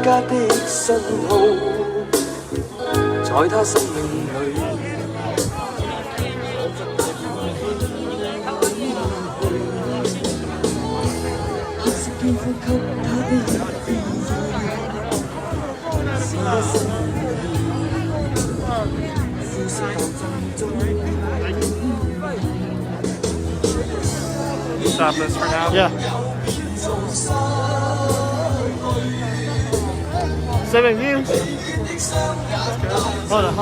家的信號，在他生命裏。是肩負給他的意義，是一生富士後陣中。Stop this for now? Yeah. 7 views. Hold on.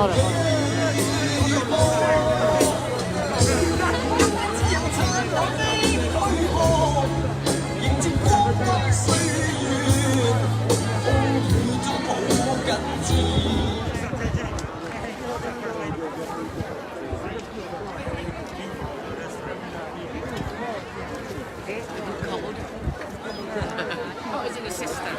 Oh, is it a sister?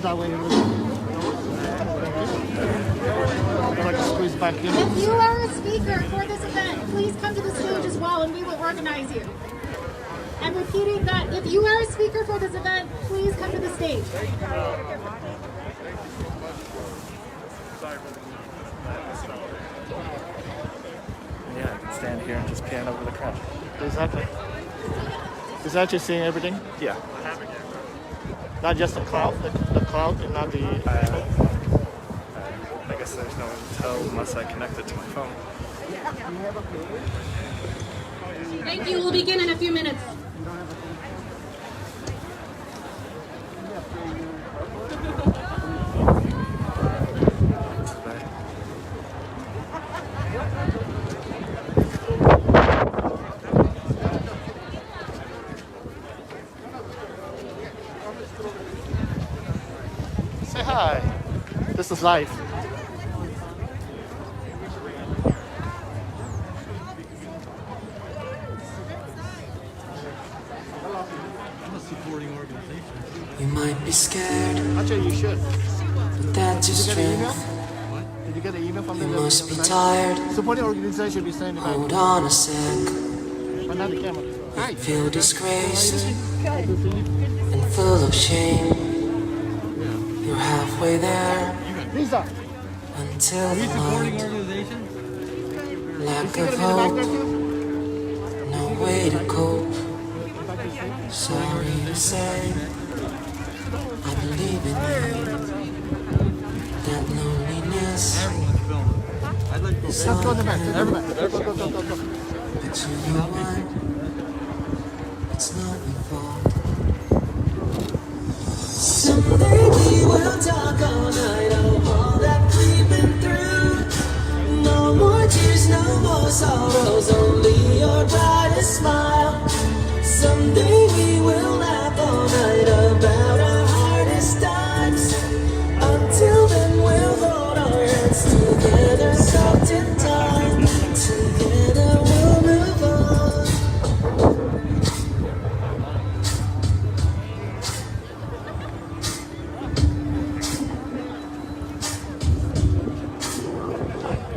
that way. I'd like to squeeze back in. If you are a speaker for this event, please come to the stage as well and we will organize you. I'm repeating that if you are a speaker for this event, please come to the stage. Yeah, I can stand here and just pan over the crowd. Exactly. Is that just seeing everything? Yeah. Not just the cloud, the cloud, and not the. I guess there's no way to tell unless I connect it to my phone. Thank you. We'll begin in a few minutes. Say hi. This is life. You might be scared, Actually, you should. but that's your Did you get an email? strength. Did you get an email from the You must be tired. supporting organization should be saying about Hold on a sec. but not the camera. Hi. Feel disgraced and full of shame. You're halfway there Lisa, until the Supporting mind. organization? Lack you of gonna be back there hope, too? no way to cope. Sorry to say, I believe in you. That loneliness Everyone's filming. I'd like to go is Let's go in the all back. Everybody. Go. but you know what? It's not your fault. Someday we will talk all night of all that we've been through. No more tears, no more sorrows, only your brightest smile. Someday we will laugh all night about our hardest times. Until then we'll hold our hands together, soft in time. Together we'll move on.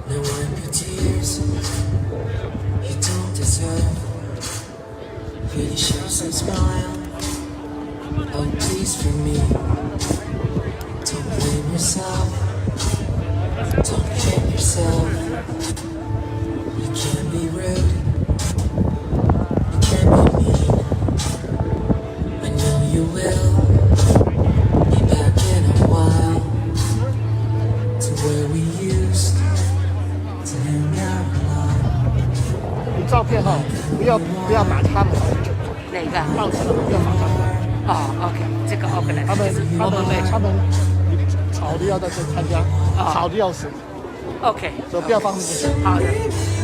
Now wipe your tears, you don't deserve. Pretty shapes and smile. Oh, please for me. Don't blame yourself. Don't hate yourself. You can't be rude. You can't be mean. I know you will. Be back in a while. To where we used to hang out a lot. 你照片哈，不要打他们，哪个？放手不要打他们。哦，OK，这个 OK 来，他们我们吵的要在这参加，吵的要死， OK，所以不要放进去。好的。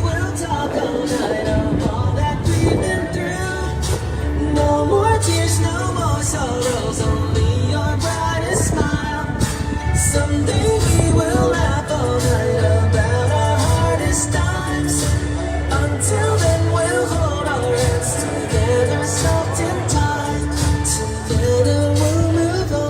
We'll talk all night of all that we've been through. No more tears, no more sorrows, only your brightest smile. Someday we will laugh all night about our hardest times. Until then we'll hold our hands together, soft in time. Together we'll move on.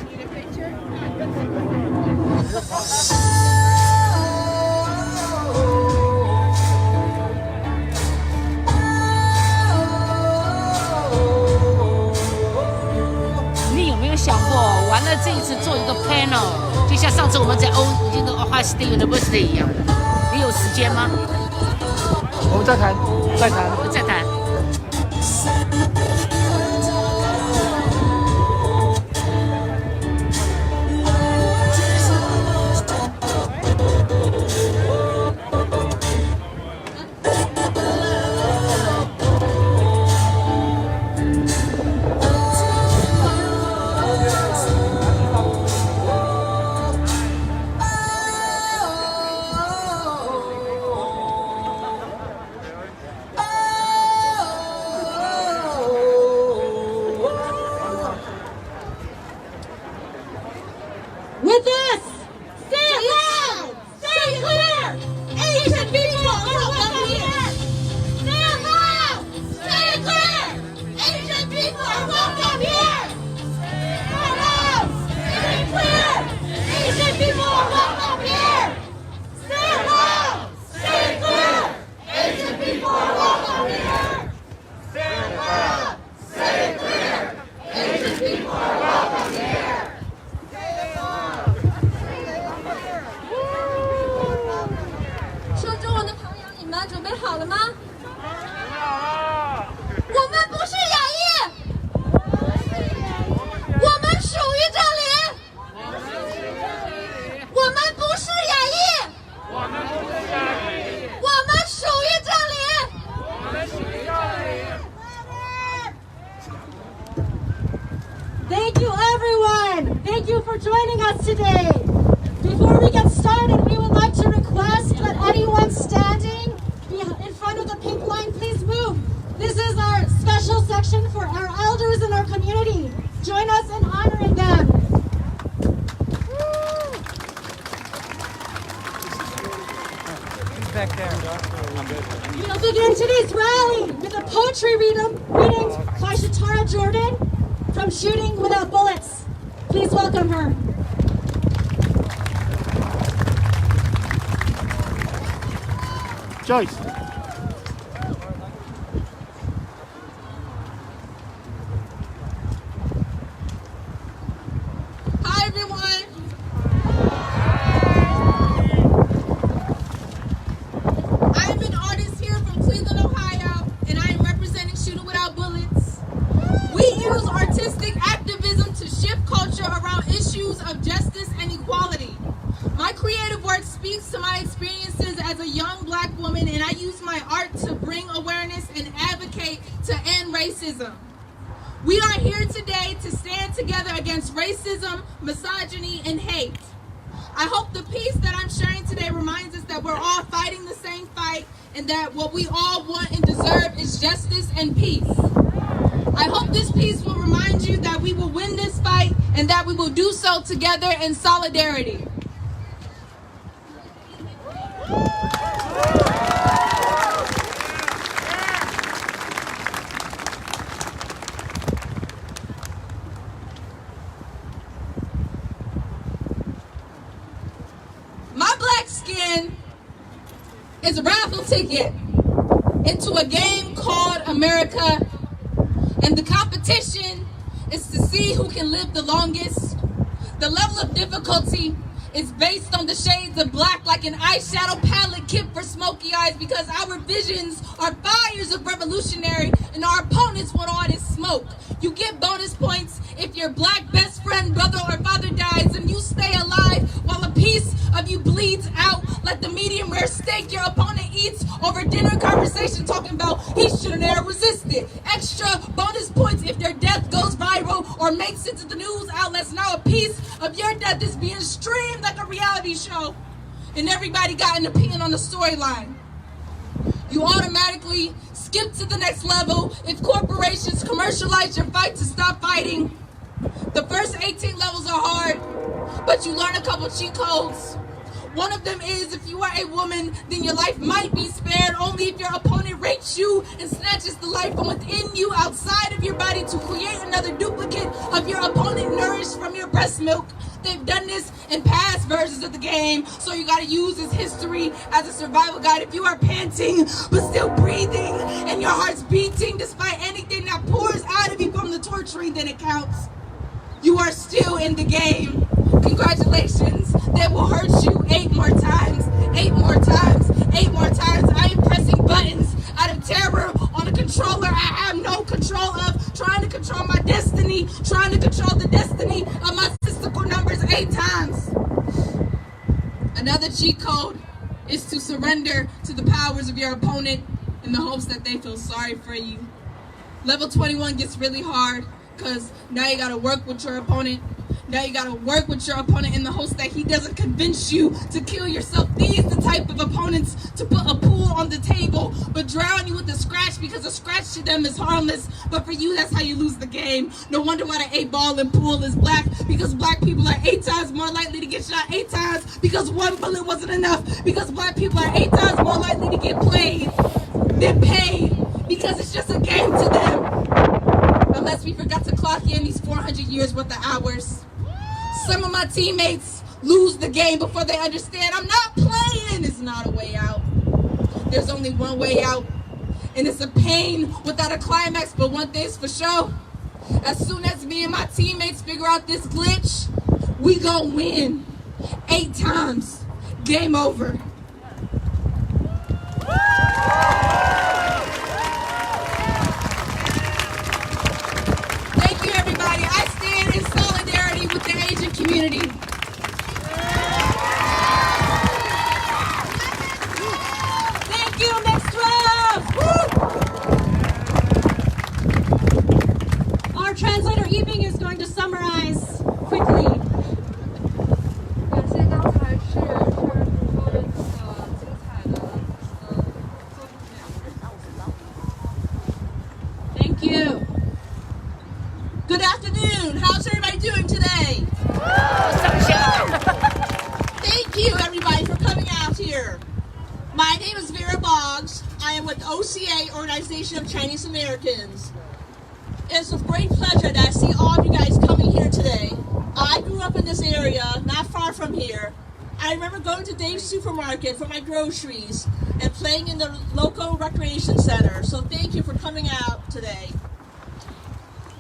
Need a picture? 你有没有想过，完了这一次做一个 panel， 就像上次我们在Ohio State University 一样，你有时间吗？我们再谈。我们再谈。today. Before we get started, we would like to request that anyone standing in front of the pink line, please move. This is our special section for our elders in our community. Join us in honoring them. Back there. We'll begin today's rally with a poetry reading by Shatara Jordan from Shooting Without Bullets. Please welcome her. Joyce. Hi, everyone. I am an artist here from Cleveland, Ohio, and I am representing Shooting Without Bullets. We use artistic activism to shift culture around issues of justice and equality. My creative work speaks to my experiences as a young Black woman, and I use my art to bring awareness and advocate to end racism. We are here today to stand together against racism, misogyny, and hate. I hope the piece that I'm sharing today reminds us that we're all fighting the same fight and that what we all want and deserve is justice and peace. I hope this piece will remind you that we will win this fight and that we will do so together in solidarity. My black skin is a raffle ticket into a game called America, and the competition is to see who can live the longest. The level of difficulty is based on the shades of black, like an eyeshadow palette kit for smoky eyes, because our visions are fires of revolutionary and our opponents want all this smoke. You get bonus points if your black best friend, brother, or father dies and you stay alive while a piece of you bleeds out like the medium rare steak your opponent eats over dinner conversation talking about he shouldn't have resisted. Extra bonus points if their death goes viral or makes it to the news outlets. Now a piece of your death is being streamed like a reality show and everybody got an opinion on the storyline. You automatically skip to the next level if corporations commercialize your fight to stop fighting. The first 18 levels are hard, but you learn a couple cheat codes. One of them is if you are a woman, then your life might be spared only if your opponent rapes you and snatches the life from within you outside of your body to create another duplicate of your opponent nourished from your breast milk. They've done this in past versions of the game, so you gotta use this history as a survival guide. If you are panting but still breathing and your heart's beating despite anything that pours out of you from the torturing, then it counts. You are still in the game. Congratulations. They will hurt you 8 more times, 8 more times, 8 more times. I am pressing buttons out of terror on a controller I have no control of, trying to control my destiny, trying to control the destiny of my statistical numbers 8 times. Another cheat code is to surrender to the powers of your opponent in the hopes that they feel sorry for you. Level 21 gets really hard because now you gotta work with your opponent. Now you gotta work with your opponent in the hopes that he doesn't convince you to kill yourself. These the type of opponents to put a pool on the table but drown you with a scratch, because a scratch to them is harmless, but for you that's how you lose the game. No wonder why the 8-ball in pool is black, because black people are 8 times more likely to get shot 8 times because 1 bullet wasn't enough, because black people are 8 times more likely to get played than paid, because it's just a game to them. Unless we forgot to clock in these 400 years worth of hours. Some of my teammates lose the game before they understand I'm not playing. It's not a way out. There's only one way out, and it's a pain without a climax. But one thing's for sure, as soon as me and my teammates figure out this glitch, we gon' win 8 times. Game over. Thank you, everybody. I stand in solidarity with the Asian community. Thank you. Next round. Our translator Yiping is going to summarize quickly. you, everybody, for coming out here. My name is Vera Boggs. I am with OCA, Organization of Chinese Americans. It's with great pleasure that I see all of you guys coming here today. I grew up in this area, not far from here. I remember going to Dave's supermarket for my groceries and playing in the local recreation center. So thank you for coming out today.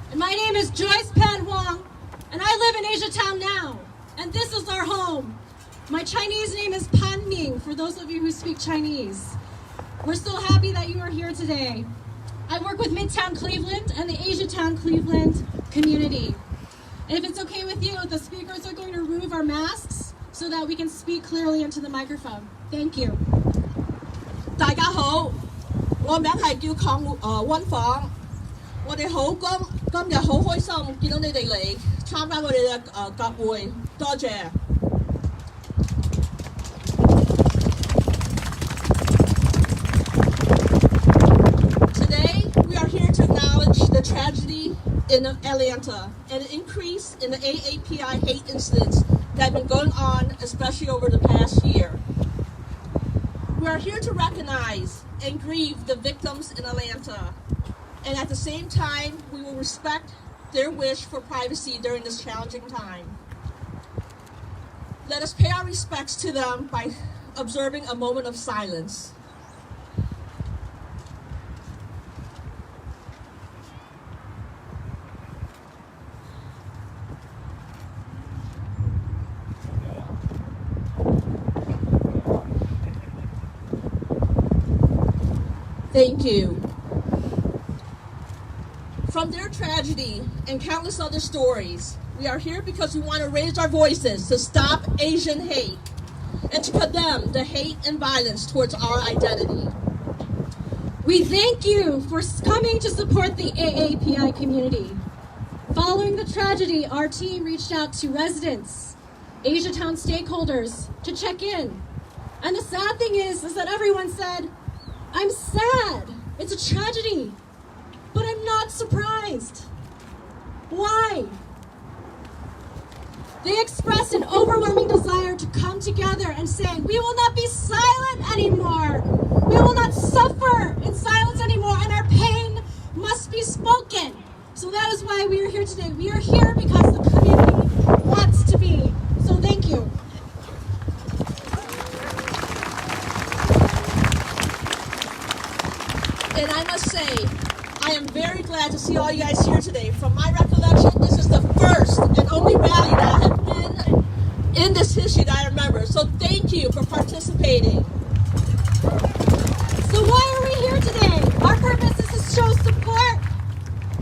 And my name is Joyce Huang, and I live in AsiaTown now. And this is our home. My Chinese name is Pan Ming, for those of you who speak Chinese. We're so happy that you are here today. I work with MidTown Cleveland and the AsiaTown Cleveland community. And if it's okay with you, the speakers are going to remove our masks so that we can speak clearly into the microphone. Thank you. 大家好，我名係叫溫房。我哋今日好開心見到你哋嚟參加我哋嘅集會，多謝。Today, we are here to acknowledge the tragedy in Atlanta and an increase in the AAPI hate incidents that have been going on, especially over the past year. We are here to recognize and grieve the victims in Atlanta, and at the same time, we will respect their wish for privacy during this challenging time. Let us pay our respects to them by observing a moment of silence. Thank you. From their tragedy and countless other stories, we are here because we want to raise our voices to stop Asian hate and to condemn the hate and violence towards our identity. We thank you for coming to support the AAPI community. Following the tragedy, our team reached out to residents, AsiaTown stakeholders, to check in. And the sad thing is that everyone said, I'm sad. It's a tragedy. But I'm not surprised. Why? They expressed an overwhelming desire to come together and say, we will not be silent anymore. We will not suffer in silence anymore, and our pain must be spoken. So that is why we are here today. We are here because the community wants to be. So thank you. And I must say, I am very glad to see all you guys here today. From my recollection, this is the first and only rally that I have been in this history that I remember. So thank you for participating. So why are we here today? Our purpose is to show support,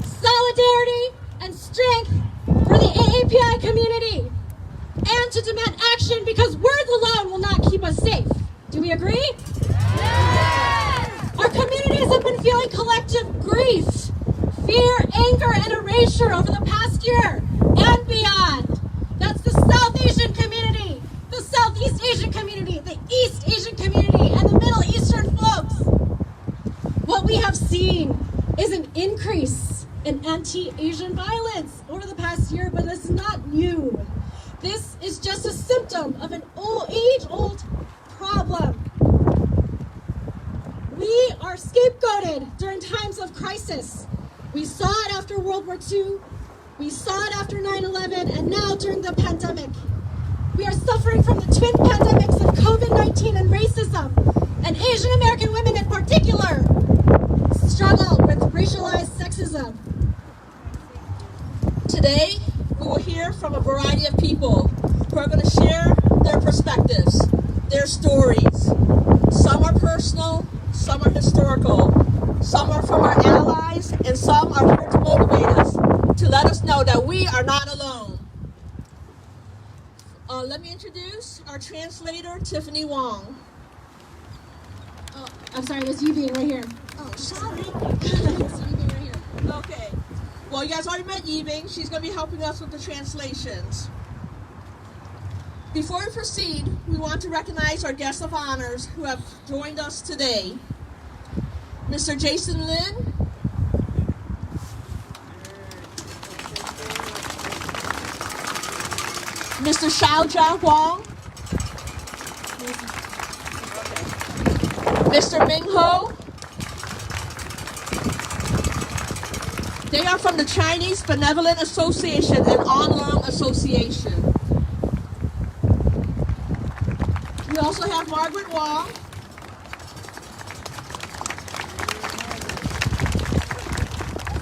solidarity, and strength for the AAPI community, and to demand action because words alone will not keep us safe. Do we agree? Yes! Our communities have been feeling collective grief, fear, anger, and erasure over the past year and beyond. That's the South Asian community, the Southeast Asian community, the East Asian community, and the Middle Eastern folks. What we have seen is an increase in anti-Asian violence over the past year, but it's not new. This is just a symptom of an age-old problem. We are scapegoated during times of crisis. We saw it after World War II, we saw it after 9/11, and now during the pandemic. We are suffering from the twin pandemics of COVID-19 and racism, and Asian American women in particular struggle with racialized sexism. Today, we will hear from a variety of people who are going to share their perspectives, their stories. Some are personal, some are historical, some are from our allies, and some are here to motivate us, to let us know that we are not alone. Let me introduce our translator, Tiffany Wang. Oh, I'm sorry, there's you being right here. Oh, sorry. There's you being right here. Okay. Well, you guys already met Yibing. She's going to be helping us with the translations. Before we proceed, we want to recognize our guests of honors who have joined us today. Mr. Jason Lin, Mr. Xiaojia Huang, Mr. Ming Ho. They are from the Chinese Benevolent Association and Online Association. We also have Margaret Wang.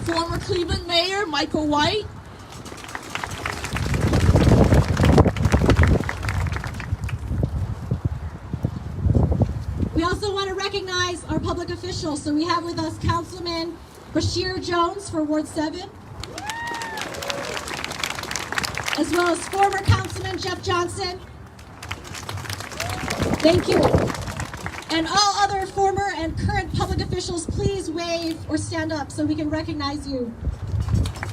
Former Cleveland Mayor Michael White. We also want to recognize our public officials. So we have with us Councilman Basheer Jones for Ward 7, as well as former Councilman Jeff Johnson. Thank you. And all other former and current public officials, please wave or stand up so we can recognize you.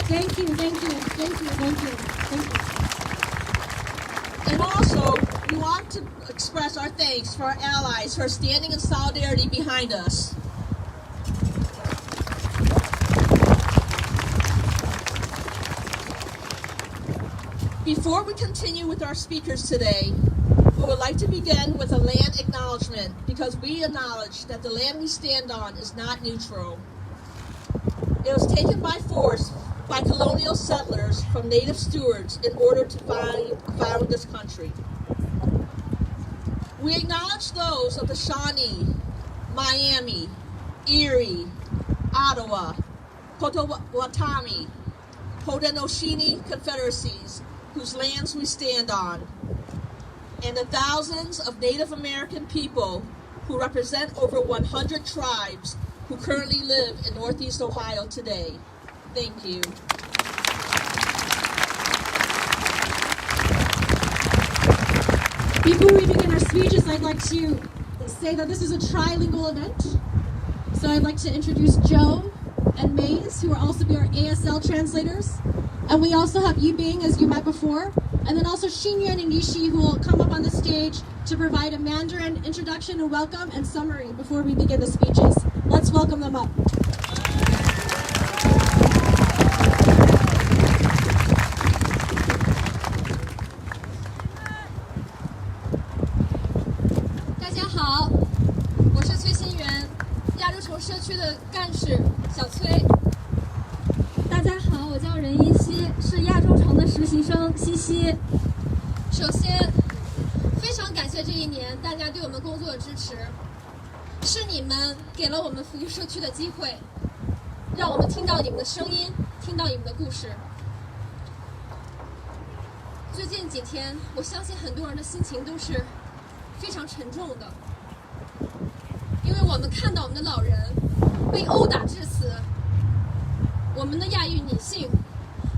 Thank you, thank you, thank you, thank you, thank you. And also, we want to express our thanks for our allies who are standing in solidarity behind us. Before we continue with our speakers today, we would like to begin with a land acknowledgement because we acknowledge that the land we stand on is not neutral. It was taken by force by colonial settlers from native stewards in order to found this country. We acknowledge those of the Shawnee, Miami, Erie, Ottawa, Potawatomi, Haudenosaunee confederacies whose lands we stand on, and the thousands of Native American people who represent over 100 tribes who currently live in Northeast Ohio today. Thank you. Before we begin our speeches, I'd like to say that this is a trilingual event. So I'd like to introduce Joe and Maze, who will also be our ASL translators. And we also have Yibing, as you met before. And then also Xinyuan and Yishi, who will come up on the stage to provide a Mandarin introduction and welcome and summary before we begin the speeches. Let's welcome them up. 大家好，我是崔新元，亚洲城社区的干事小崔。大家好，我叫任依稀，是亚洲城的实习生西西。首先，非常感谢这一年大家对我们工作的支持，是你们给了我们服务社区的机会，让我们听到你们的声音，听到你们的故事。最近几天，我相信很多人的心情都是非常沉重的，因为我们看到我们的老人被殴打致死，我们的亚裔女性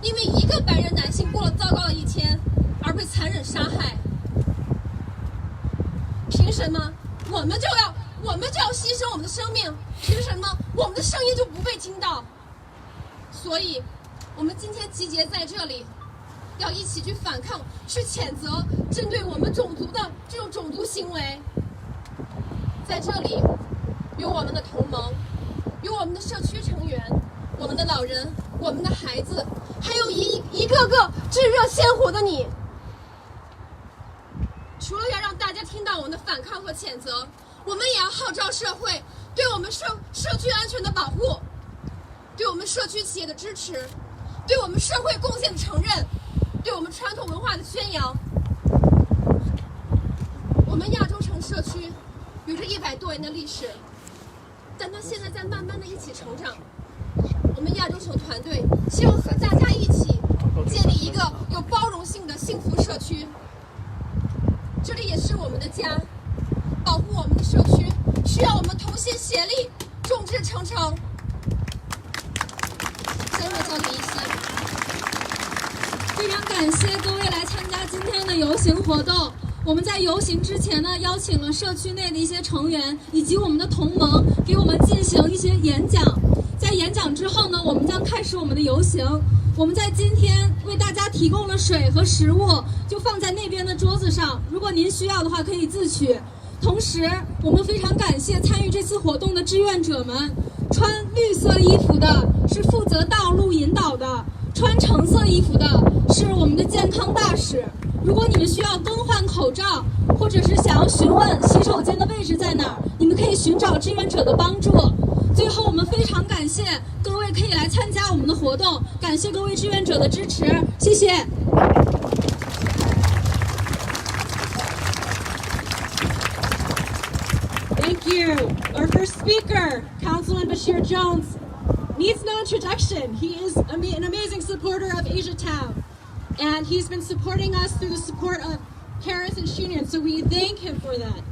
因为一个白人男性过了糟糕的一天而被残忍杀害。凭什么我们就要牺牲我们的生命？凭什么我们的声音就不被听到？所以我们今天集结在这里，要一起去反抗，去谴责针对我们种族的这种种族行为。在这里有我们的同盟，有我们的社区成员，我们的老人，我们的孩子，还有一个个炙热鲜活的你。除了要让大家听到我们的反抗和谴责，我们也要号召社会对我们社区安全的保护，对我们社区企业的支持，对我们社会贡献的承认，对我们传统文化的宣扬。我们亚洲城社区有着100多年的历史，但它现在在慢慢的一起成长。我们亚洲城团队希望和大家一起建立一个有包容性的幸福社区。这里也是我们的家，保护我们的社区需要我们同心协力，众志成城。下面交给依稀。非常感谢各位来参加今天的游行活动。我们在游行之前呢，邀请了社区内的一些成员以及我们的同盟给我们进行一些演讲。在演讲之后呢，我们将开始我们的游行。我们在今天为大家提供了水和食物，就放在那边的桌子上，如果您需要的话可以自取。同时，我们非常感谢参与这次活动的志愿者们。穿绿色衣服的是负责道路引导的，穿橙色衣服的是我们的健康大使，如果你们需要更换口罩，或者是想要询问洗手间的位置在哪儿，你们可以寻找志愿者的帮助。最后，我们非常感谢各位可以来参加我们的活动，感谢各位志愿者的支持，谢谢。Thank you. Our first speaker, Councilman Basheer Jones, needs no introduction. He is an amazing supporter of AsiaTown, and he's been supporting us through the support of Paris and Xinyuan, so we thank him for that.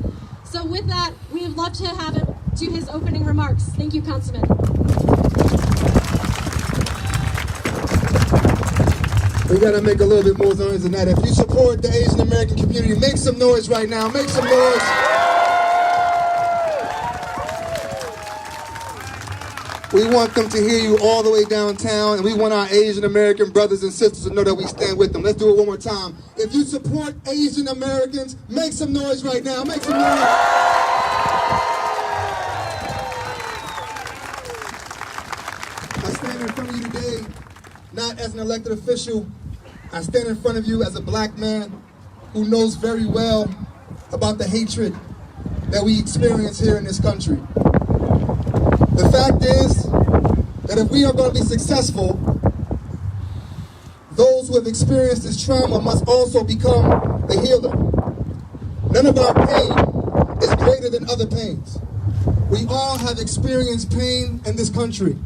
So with that, we would love to have him do his opening remarks. Thank you, Councilman. We gotta make a little bit more noise than that. If you support the Asian American community, make some noise right now. Make some noise. We want them to hear you all the way downtown, and we want our Asian American brothers and sisters to know that we stand with them. Let's do it one more time. If you support Asian Americans, make some noise right now. Make some noise. I stand in front of you today, not as an elected official. I stand in front of you as a black man who knows very well about the hatred that we experience here in this country. The fact is that if we are going to be successful, those who have experienced this trauma must also become the healer. None of our pain is greater than other pains. We all have experienced pain in this country.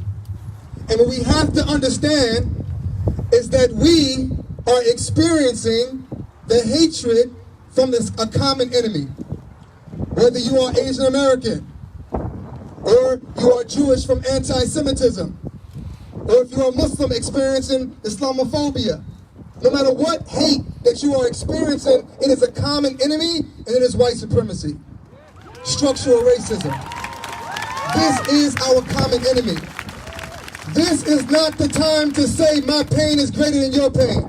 And what we have to understand is that we are experiencing the hatred from a common enemy. Whether you are Asian American, or you are Jewish from anti-Semitism, or if you are Muslim experiencing Islamophobia, no matter what hate that you are experiencing, it is a common enemy, and it is white supremacy, structural racism. This is our common enemy. This is not the time to say my pain is greater than your pain.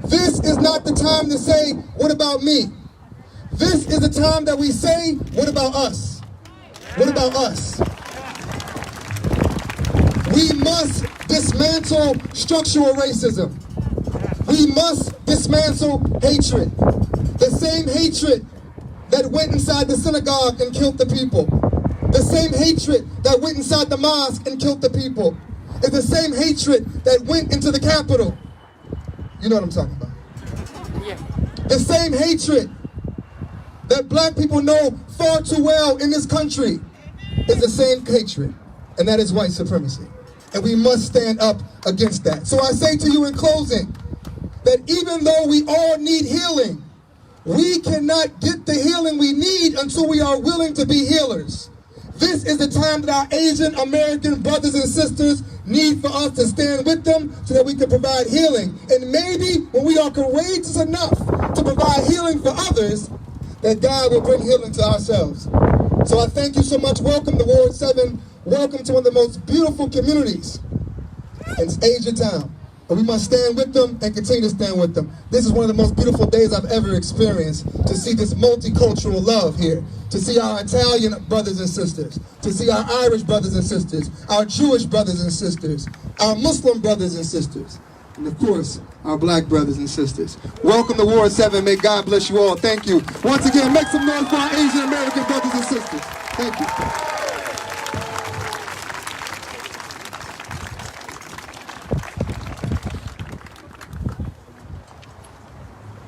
This is not the time to say, what about me? This is the time that we say, what about us? What about us? We must dismantle structural racism. We must dismantle hatred. The same hatred that went inside the synagogue and killed the people. The same hatred that went inside the mosque and killed the people. Is the same hatred that went into the Capitol. You know what I'm talking about. Yeah. The same hatred that black people know far too well in this country is the same hatred, and that is white supremacy. And we must stand up against that. So I say to you in closing, that even though we all need healing, we cannot get the healing we need until we are willing to be healers. This is the time that our Asian American brothers and sisters need for us to stand with them so that we can provide healing. And maybe when we are courageous enough to provide healing for others, that God will bring healing to ourselves. So I thank you so much. Welcome to Ward 7. Welcome to one of the most beautiful communities in AsiaTown. And we must stand with them and continue to stand with them. This is one of the most beautiful days I've ever experienced, to see this multicultural love here, to see our Italian brothers and sisters, to see our Irish brothers and sisters, our Jewish brothers and sisters, our Muslim brothers and sisters, and of course, our black brothers and sisters. Welcome to Ward 7. May God bless you all. Thank you. Once again, make some noise for our Asian American brothers and sisters. Thank you.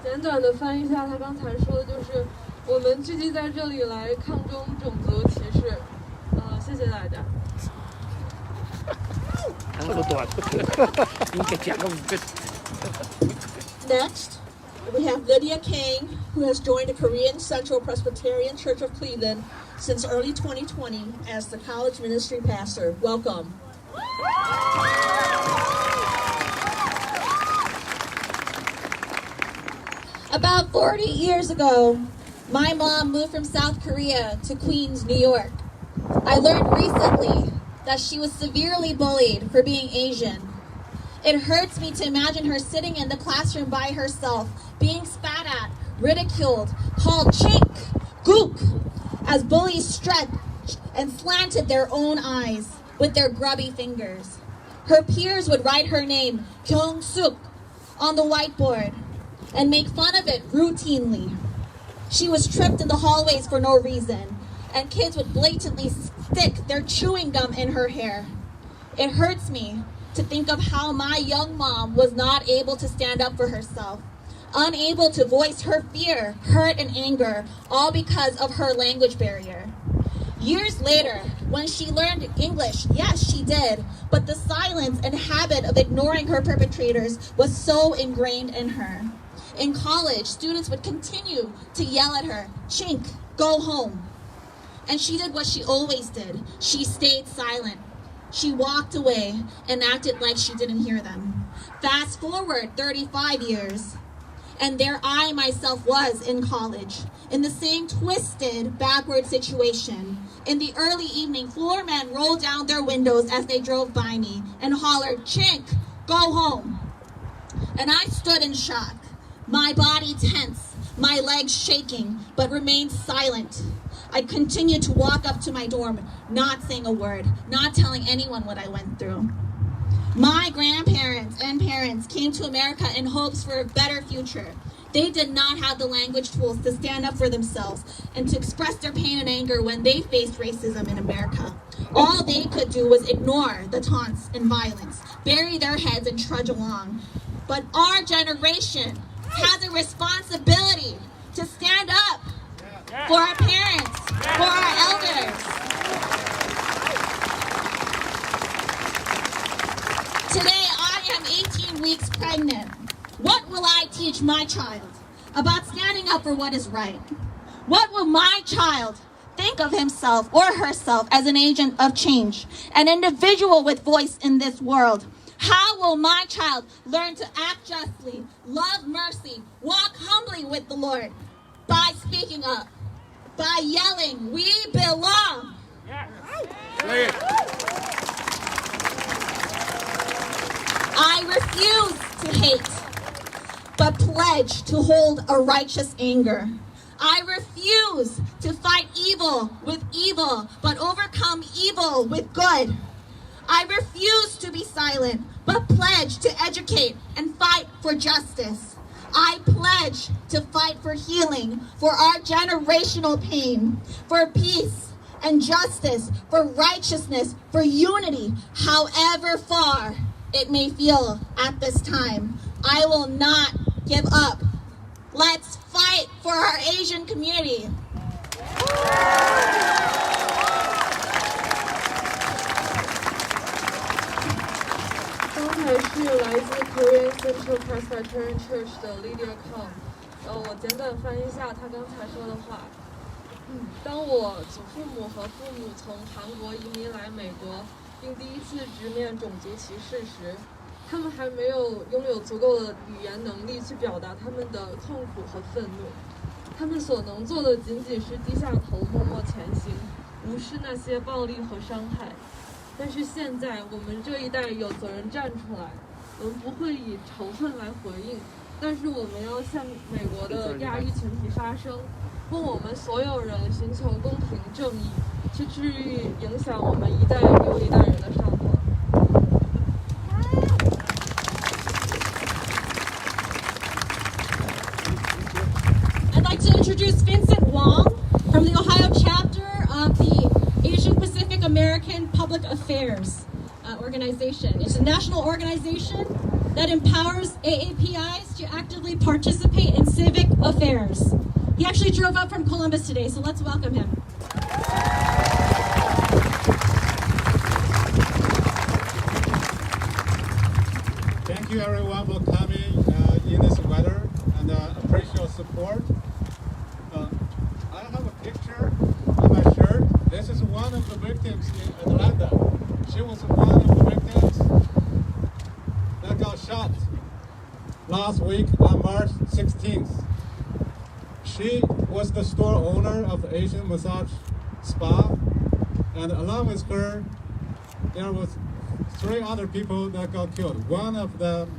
简短的翻译一下他刚才说的，就是我们聚集在这里来抗争种族歧视。谢谢大家。Next, we have Lydia Kang, who has joined the Korean Central Presbyterian Church of Cleveland since early 2020 as the college ministry pastor. Welcome. About 40 years ago, my mom moved from South Korea to Queens, New York. I learned recently that she was severely bullied for being Asian. It hurts me to imagine her sitting in the classroom by herself, being spat at, ridiculed, called chink, gook, as bullies stretched and slanted their own eyes with their grubby fingers. Her peers would write her name, Kyung-suk, on the whiteboard. and make fun of it routinely. She was tripped in the hallways for no reason, and kids would blatantly stick their chewing gum in her hair. It hurts me to think of how my young mom was not able to stand up for herself, unable to voice her fear, hurt, and anger, all because of her language barrier. Years later, when she learned English, yes, she did, but the silence and habit of ignoring her perpetrators was so ingrained in her. In college, students would continue to yell at her, "Chink, go home." And she did what she always did. She stayed silent. She walked away and acted like she didn't hear them. Fast forward 35 years, and there I myself was in college, in the same twisted, backward situation. In the early evening, floormen rolled down their windows as they drove by me and hollered, "Chink, go home." And I stood in shock, my body tense, my legs shaking, but remained silent. I continued to walk up to my dorm, not saying a word, not telling anyone what I went through. My grandparents and parents came to America in hopes for a better future. They did not have the language tools to stand up for themselves and to express their pain and anger when they faced racism in America. All they could do was ignore the taunts and violence, bury their heads and trudge along. But our generation has a responsibility to stand up for our parents, for our elders. Today I am 18 weeks pregnant. What will I teach my child about standing up for what is right? What will my child think of himself or herself as an agent of change, an individual with voice in this world? How will my child learn to act justly, love mercy, walk humbly with the Lord? By speaking up, by yelling, "We belong." I refuse to hate, but pledge to hold a righteous anger. I refuse to fight evil with evil, but overcome evil with good. I refuse to be silent, but pledge to educate and fight for justice. I pledge to fight for healing, for our generational pain, for peace and justice, for righteousness, for unity, however far it may feel at this time. I will not give up. Let's fight for our Asian community. 刚才是来自 Korean Central Presbyterian Church 的 Lydia Kang， 我简短翻译一下她刚才说的话。当我祖父母和父母从韩国移民来美国，并第一次直面种族歧视时，他们还没有拥有足够的语言能力去表达他们的痛苦和愤怒。他们所能做的仅仅是低下头，默默前行，无视那些暴力和伤害。但是现在，我们这一代有责任站出来，我们不会以仇恨来回应，但是我们要向美国的亚裔群体发声，为我们所有人寻求公平正义，去治愈影响我们一代又一代人的伤痕。I'd like to introduce Vincent Wang from the Ohio chapter of the Asian Pacific American Public Affairs organization. It's a national organization that empowers AAPIs to actively participate in civic affairs. He actually drove up from Columbus today, so let's welcome him. Thank you everyone for coming in this weather and appreciate your support. I have a picture on my shirt. This is one of the victims in Atlanta. She was one of the victims that got shot last week on March 16th. She was the store owner of the Asian massage spa, and along with her, there was 3 other people that got killed. One of them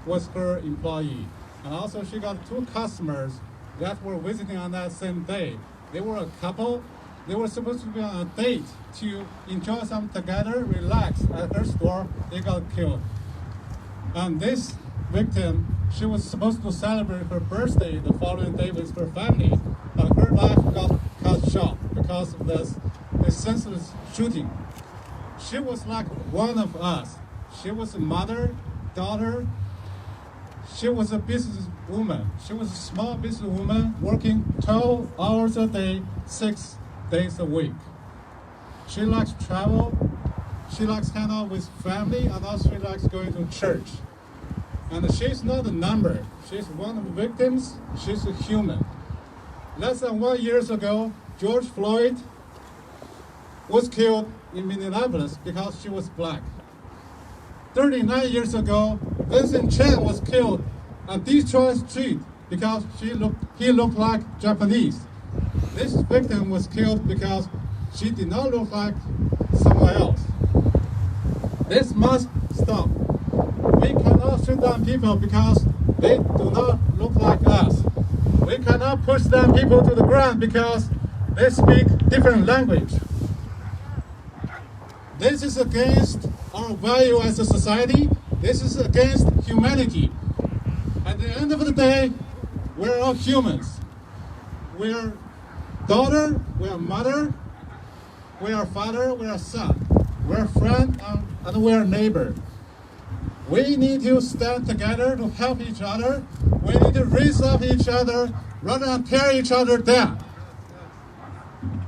was her employee, and also she got 2 customers that were visiting on that same day. They were a couple. They were supposed to be on a date to enjoy some together, relax at her store. They got killed. And this victim, she was supposed to celebrate her birthday the following day with her family, but her life got cut short because of this senseless shooting. She was like one of us. She was a mother, daughter. She was a businesswoman. She was a small businesswoman working 12 hours a day, 6 days a week. She likes travel. She likes hanging out with family, and also she likes going to church. And she's not a number. She's one of the victims. She's a human. Less than 1 year ago, George Floyd was killed in Minneapolis because she was black. 39 years ago, Vincent Chan was killed on Detroit Street because he looked like Japanese. This victim was killed because she did not look like someone else. This must stop. We cannot shoot down people because they do not look like us. We cannot push down people to the ground because they speak different language. This is against our value as a society. This is against humanity. At the end of the day, we're all humans. We are daughter, we are mother, we are father, we are son. We are friend and we are neighbor. We need to stand together to help each other. We need to raise up each other rather than tear each other down.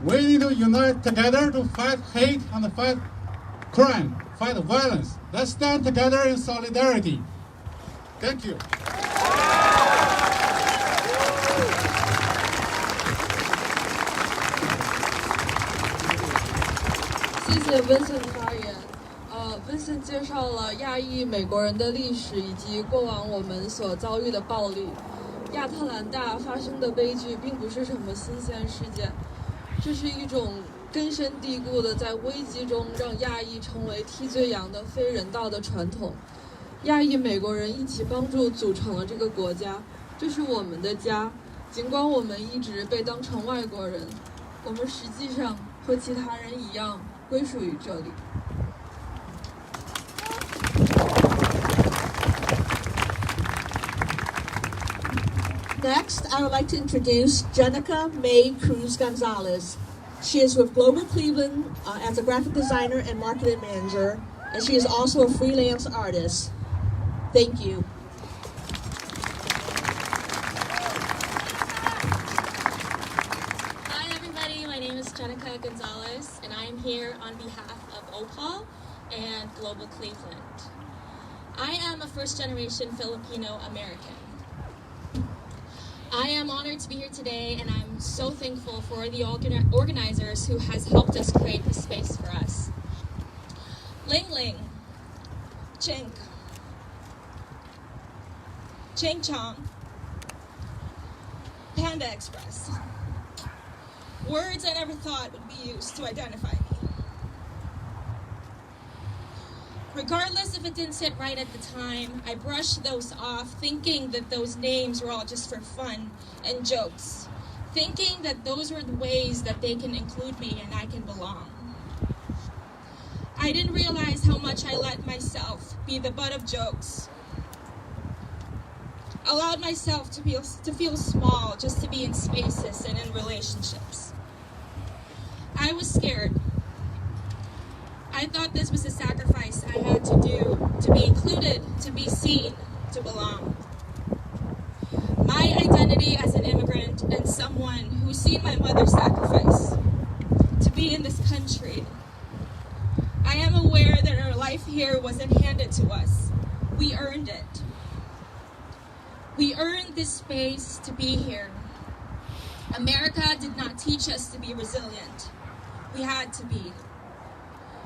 We need to unite together to fight hate and fight crime, fight violence. Let's stand together in solidarity. Thank you.谢谢 Vincent 发言。Vincent 介绍了亚裔美国人的历史以及过往我们所遭遇的暴力。亚特兰大发生的悲剧并不是什么新鲜事件，这是一种根深蒂固的在危机中让亚裔成为替罪羊的非人道的传统。亚裔美国人一起帮助组成了这个国家，这是我们的家。尽管我们一直被当成外国人，我们实际上和其他人一样归属于这里。Next, I would like to introduce Jenika May Cruz Gonzales. She is with Global Cleveland as a graphic designer and marketing manager, and she is also a freelance artist. Thank you. Hi everybody, my name is Jenika Gonzales, and I am here on behalf of OPAWL and Global Cleveland. I am a first-generation Filipino American. I am honored to be here today, and I'm so thankful for the organizers who has helped us create this space for us. Ling Ling, Chink, Ching Chong, Panda Express. Words I never thought would be used to identify me. Regardless if it didn't sit right at the time, I brushed those off, thinking that those names were all just for fun and jokes, thinking that those were the ways that they can include me and I can belong. I didn't realize how much I let myself be the butt of jokes, allowed myself to feel small just to be in spaces and in relationships. I was scared. I thought this was a sacrifice I had to do to be included, to be seen, to belong. My identity as an immigrant and someone who's seen my mother sacrifice to be in this country. I am aware that our life here wasn't handed to us. We earned it. We earned this space to be here. America did not teach us to be resilient. We had to be.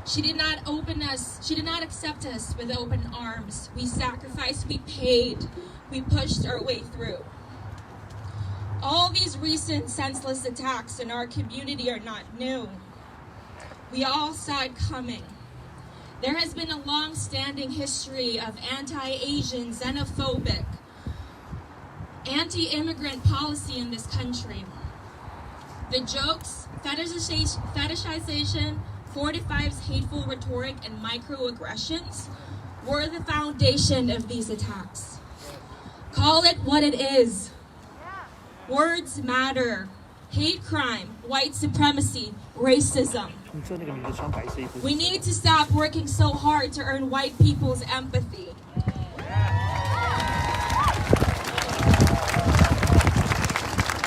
She did not accept us with open arms. We sacrificed, we paid, we pushed our way through. All these recent senseless attacks in our community are not new. We all saw it coming. There has been a long-standing history of anti-Asian, xenophobic, anti-immigrant policy in this country. The jokes, fetishization, 45's hateful rhetoric, and microaggressions were the foundation of these attacks. Call it what it is. Words matter. Hate crime, white supremacy, racism. We need to stop working so hard to earn white people's empathy.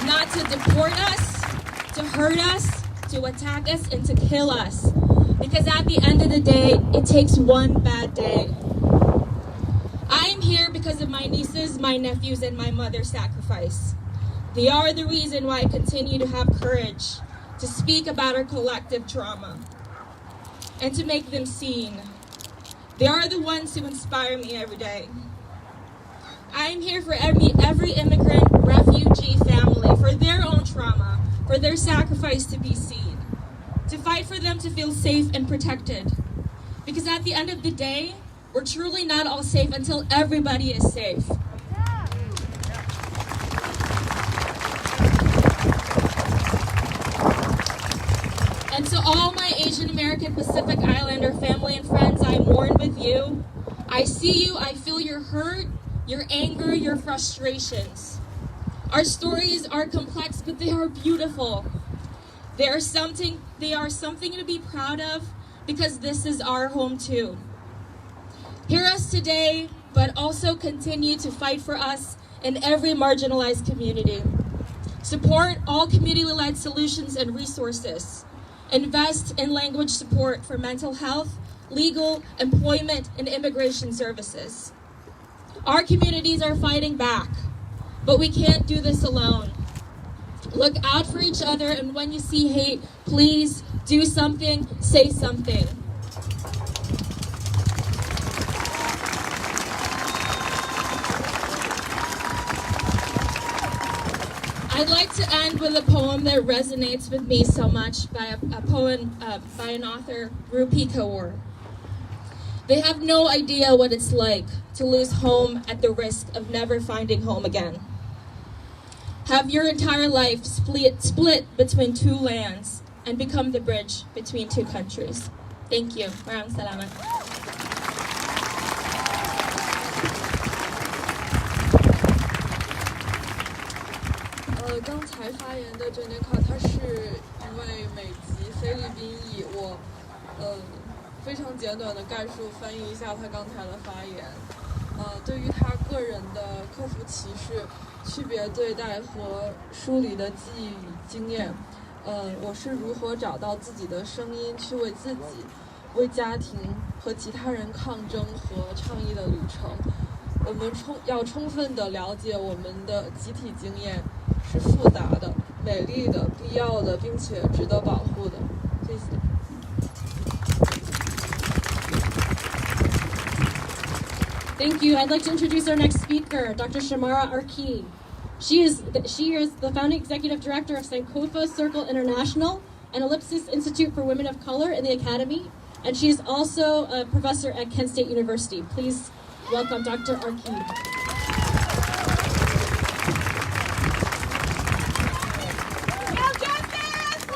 Not to deport us, to hurt us, to attack us, and to kill us. Because at the end of the day, it takes one bad day. I am here because of my nieces, my nephews, and my mother's sacrifice. They are the reason why I continue to have courage to speak about our collective trauma and to make them seen. They are the ones who inspire me every day. I am here for every immigrant, refugee family, for their own trauma, for their sacrifice to be seen, to fight for them to feel safe and protected. Because at the end of the day, we're truly not all safe until everybody is safe. And to all my Asian American Pacific Islander family and friends, I mourn with you. I see you, I feel your hurt, your anger, your frustrations. Our stories are complex, but they are beautiful. They are something to be proud of, because this is our home too. Hear us today, but also continue to fight for us in every marginalized community. Support all community-led solutions and resources. Invest in language support for mental health, legal, employment, and immigration services. Our communities are fighting back, but we can't do this alone. Look out for each other, and when you see hate, please do something, say something. I'd like to end with a poem that resonates with me so much by a poem by an author, Rupi Kaur. They have no idea what it's like to lose home at the risk of never finding home again. Have your entire life split between two lands and become the bridge between two countries. Thank you. Maraming salamat. 刚才发言的 Jenika， 她是一位美籍菲律宾裔，我非常简短的概述翻译一下她刚才的发言。对于她个人的克服歧视、区别对待和疏离的记忆与经验，我是如何找到自己的声音，去为自己、为家庭和其他人抗争和倡议的旅程。我们要充分的了解我们的集体经验是复杂的、美丽的、必要的，并且值得保护的。谢谢。Thank you. I'd like to introduce our next speaker, Dr. Shemariah Arki. She is the founding executive director of Sankofa Circle International and Ellipsis Institute for Women of Color in the Academy, and she is also a professor at Kent State University. Please welcome Dr. Arki. No justice!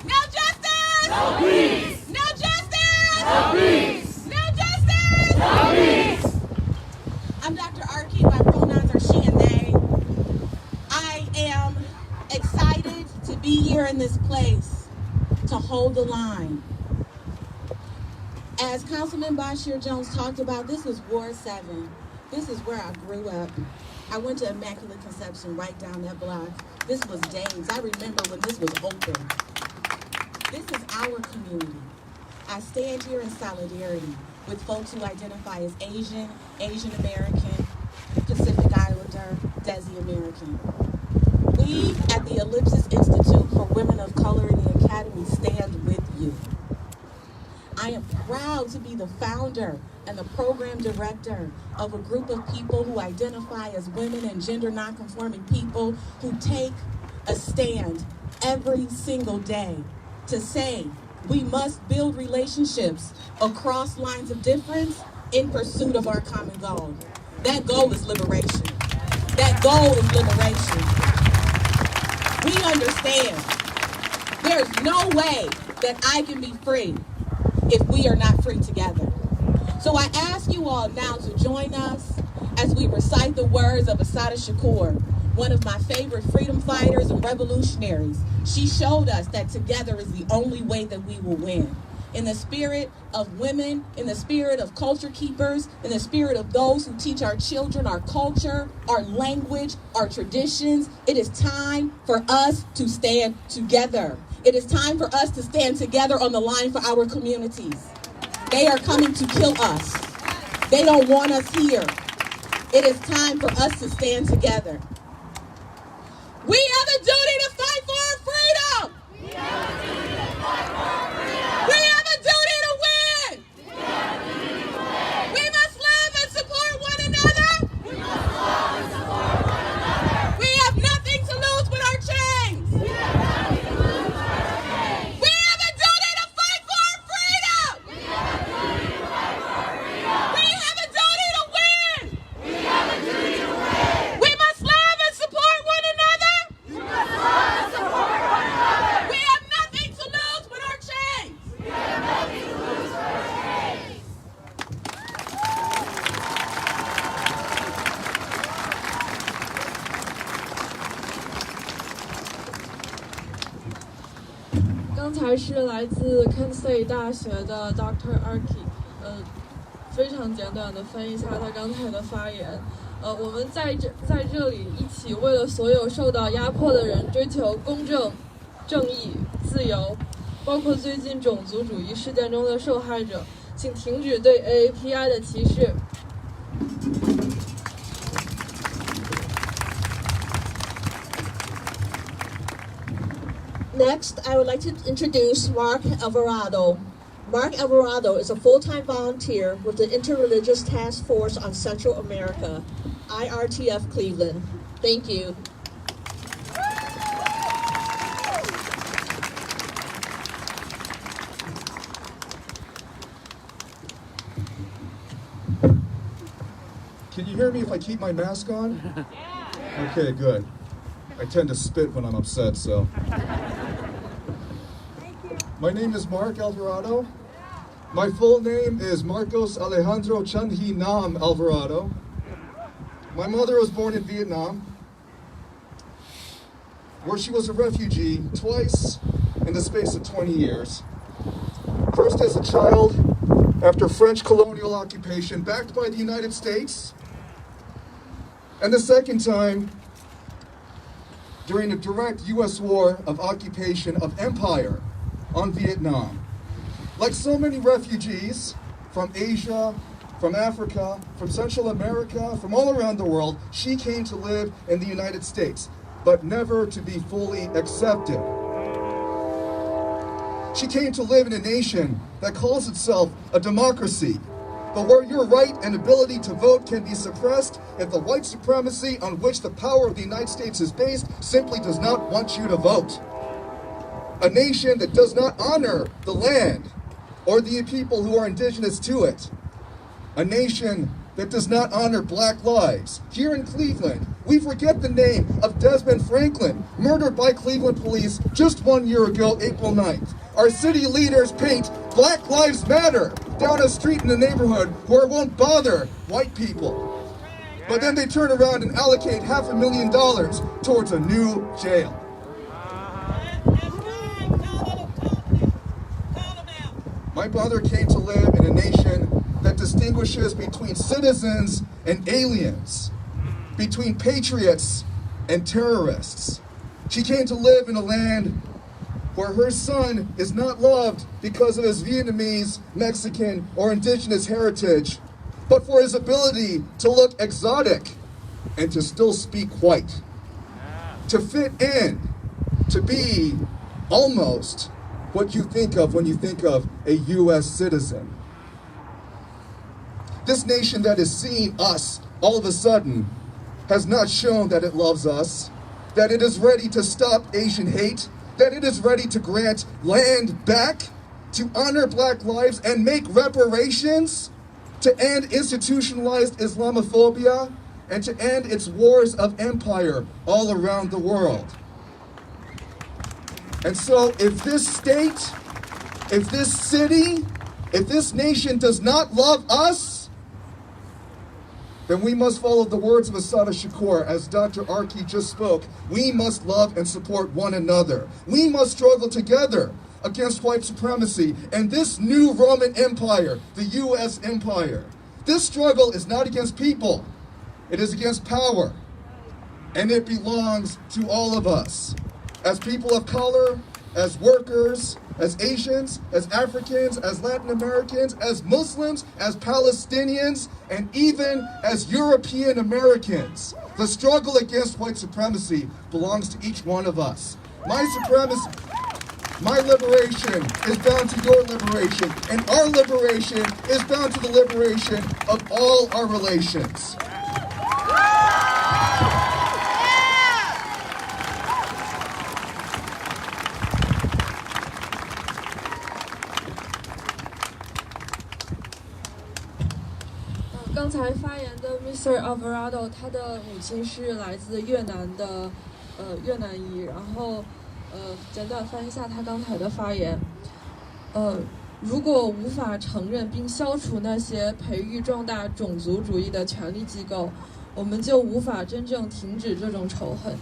No justice! No peace! No justice! No peace! No justice! No peace! I'm Dr. Arki. My pronouns are she and they. I am excited to be here in this place to hold the line. As Councilman Basheer Jones talked about, this is Ward 7. This is where I grew up. I went to Immaculate Conception right down that block. This was days. I remember when this was open. This is our community. I stand here in solidarity with folks who identify as Asian, Asian American, Pacific Islander, Desi American. We at the Ellipsis Institute for Women of Color in the Academy stand with you. I am proud to be the founder and the program director of a group of people who identify as women and gender nonconforming people who take a stand every single day to say we must build relationships across lines of difference in pursuit of our common goal. That goal is liberation. That goal is liberation. We understand there's no way that I can be free if we are not free together. So I ask you all now to join us as we recite the words of Assata Shakur, one of my favorite freedom fighters and revolutionaries. She showed us that together is the only way that we will win. In the spirit of women, in the spirit of culture keepers, in the spirit of those who teach our children our culture, our language, our traditions, it is time for us to stand together. It is time for us to stand together on the line for our communities. They are coming to kill us. They don't want us here. It is time for us to stand together. We have a duty to fight for our freedom. We have a duty to fight for our freedom. We have a duty to win. We have a duty to win. We must love and support one another. We must love and support one another. We have nothing to lose but our chains. We have nothing to lose but our chains. We have a duty to fight for our freedom. We have a duty to fight for our freedom. We have a duty to win. We have a duty to win. We must love and support one another. We must love and support one another. We have nothing to lose but our chains. We have nothing to lose but our chains.刚才是来自 Kansas 大学的 Dr. Arki， 非常简短的翻译一下他刚才的发言。我们在这里一起为了所有受到压迫的人追求公正、正义、自由，包括最近种族主义事件中的受害者，请停止对 AAPI 的歧视。Next, I would like to introduce Marc Alvarado. Marc Alvarado is a full-time volunteer with the Interreligious Task Force on Central America, IRTF Cleveland. Thank you. Can you hear me if I keep my mask on? Okay, good. I tend to spit when I'm upset, so. My name is Marc Alvarado. My full name is Marcos Alejandro Chanhi Nam Alvarado. My mother was born in Vietnam, where she was a refugee twice in the space of 20 years. First as a child, after French colonial occupation, backed by the United States, and the second time during a direct U.S. war of occupation of empire on Vietnam. Like so many refugees from Asia, from Africa, from Central America, from all around the world, she came to live in the United States, but never to be fully accepted. She came to live in a nation that calls itself a democracy, but where your right and ability to vote can be suppressed if the white supremacy on which the power of the United States is based simply does not want you to vote. A nation that does not honor the land or the people who are indigenous to it. A nation that does not honor black lives. Here in Cleveland, we forget the name of Desmond Franklin, murdered by Cleveland police just 1 year ago, April 9th. Our city leaders paint Black Lives Matter down a street in the neighborhood where it won't bother white people. But then they turn around and allocate $500,000 towards a new jail. My mother came to live in a nation that distinguishes between citizens and aliens, between patriots and terrorists. She came to live in a land where her son is not loved because of his Vietnamese, Mexican, or indigenous heritage, but for his ability to look exotic and to still speak white, to fit in, to be almost what you think of when you think of a U.S. citizen. This nation that has seen us all of a sudden has not shown that it loves us, that it is ready to stop Asian hate, that it is ready to grant land back, to honor black lives and make reparations, to end institutionalized Islamophobia, and to end its wars of empire all around the world. And so if this state, if this city, if this nation does not love us, then we must follow the words of Assata Shakur, as Dr. Arki just spoke. We must love and support one another. We must struggle together against white supremacy and this new Roman Empire, the U.S. Empire. This struggle is not against people. It is against power. And it belongs to all of us. As people of color, as workers, as Asians, as Africans, as Latin Americans, as Muslims, as Palestinians, and even as European Americans. The struggle against white supremacy belongs to each one of us. My liberation is bound to your liberation, and our liberation is bound to the liberation of all our relations.刚才发言的 Mr. Alvarado， 他的母亲是来自越南的越南裔，然后简短翻译一下他刚才的发言。如果无法承认并消除那些培育壮大种族主义的权力机构，我们就无法真正停止这种仇恨。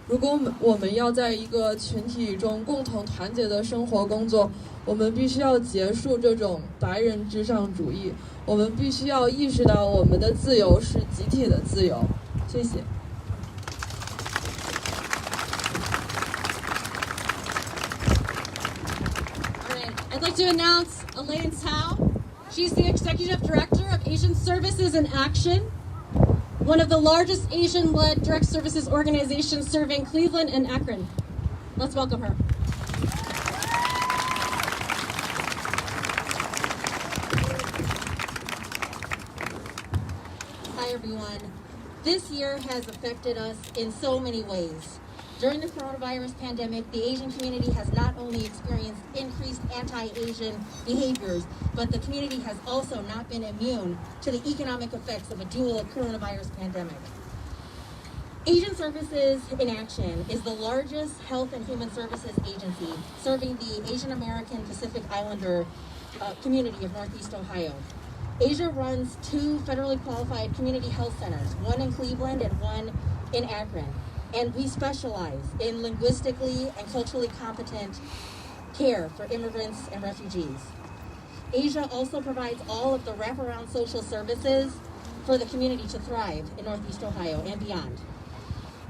如果我们要在一个群体中共同团结的生活工作，我们必须要结束这种白人至上主义，我们必须要意识到我们的自由是集体的自由。谢谢。I'd like to announce Elaine Tso. She's the Executive Director of Asian Services in Action, one of the largest Asian-led direct services organizations serving Cleveland and Akron. Let's welcome her. Hi, everyone. This year has affected us in so many ways. During the coronavirus pandemic, the Asian community has not only experienced increased anti-Asian behaviors, but the community has also not been immune to the economic effects of a dual coronavirus pandemic. Asian Services in Action is the largest health and human services agency serving the Asian American Pacific Islander community of Northeast Ohio. Asia runs 2 federally qualified community health centers, one in Cleveland and one in Akron. And we specialize in linguistically and culturally competent care for immigrants and refugees. Asia also provides all of the wraparound social services for the community to thrive in Northeast Ohio and beyond.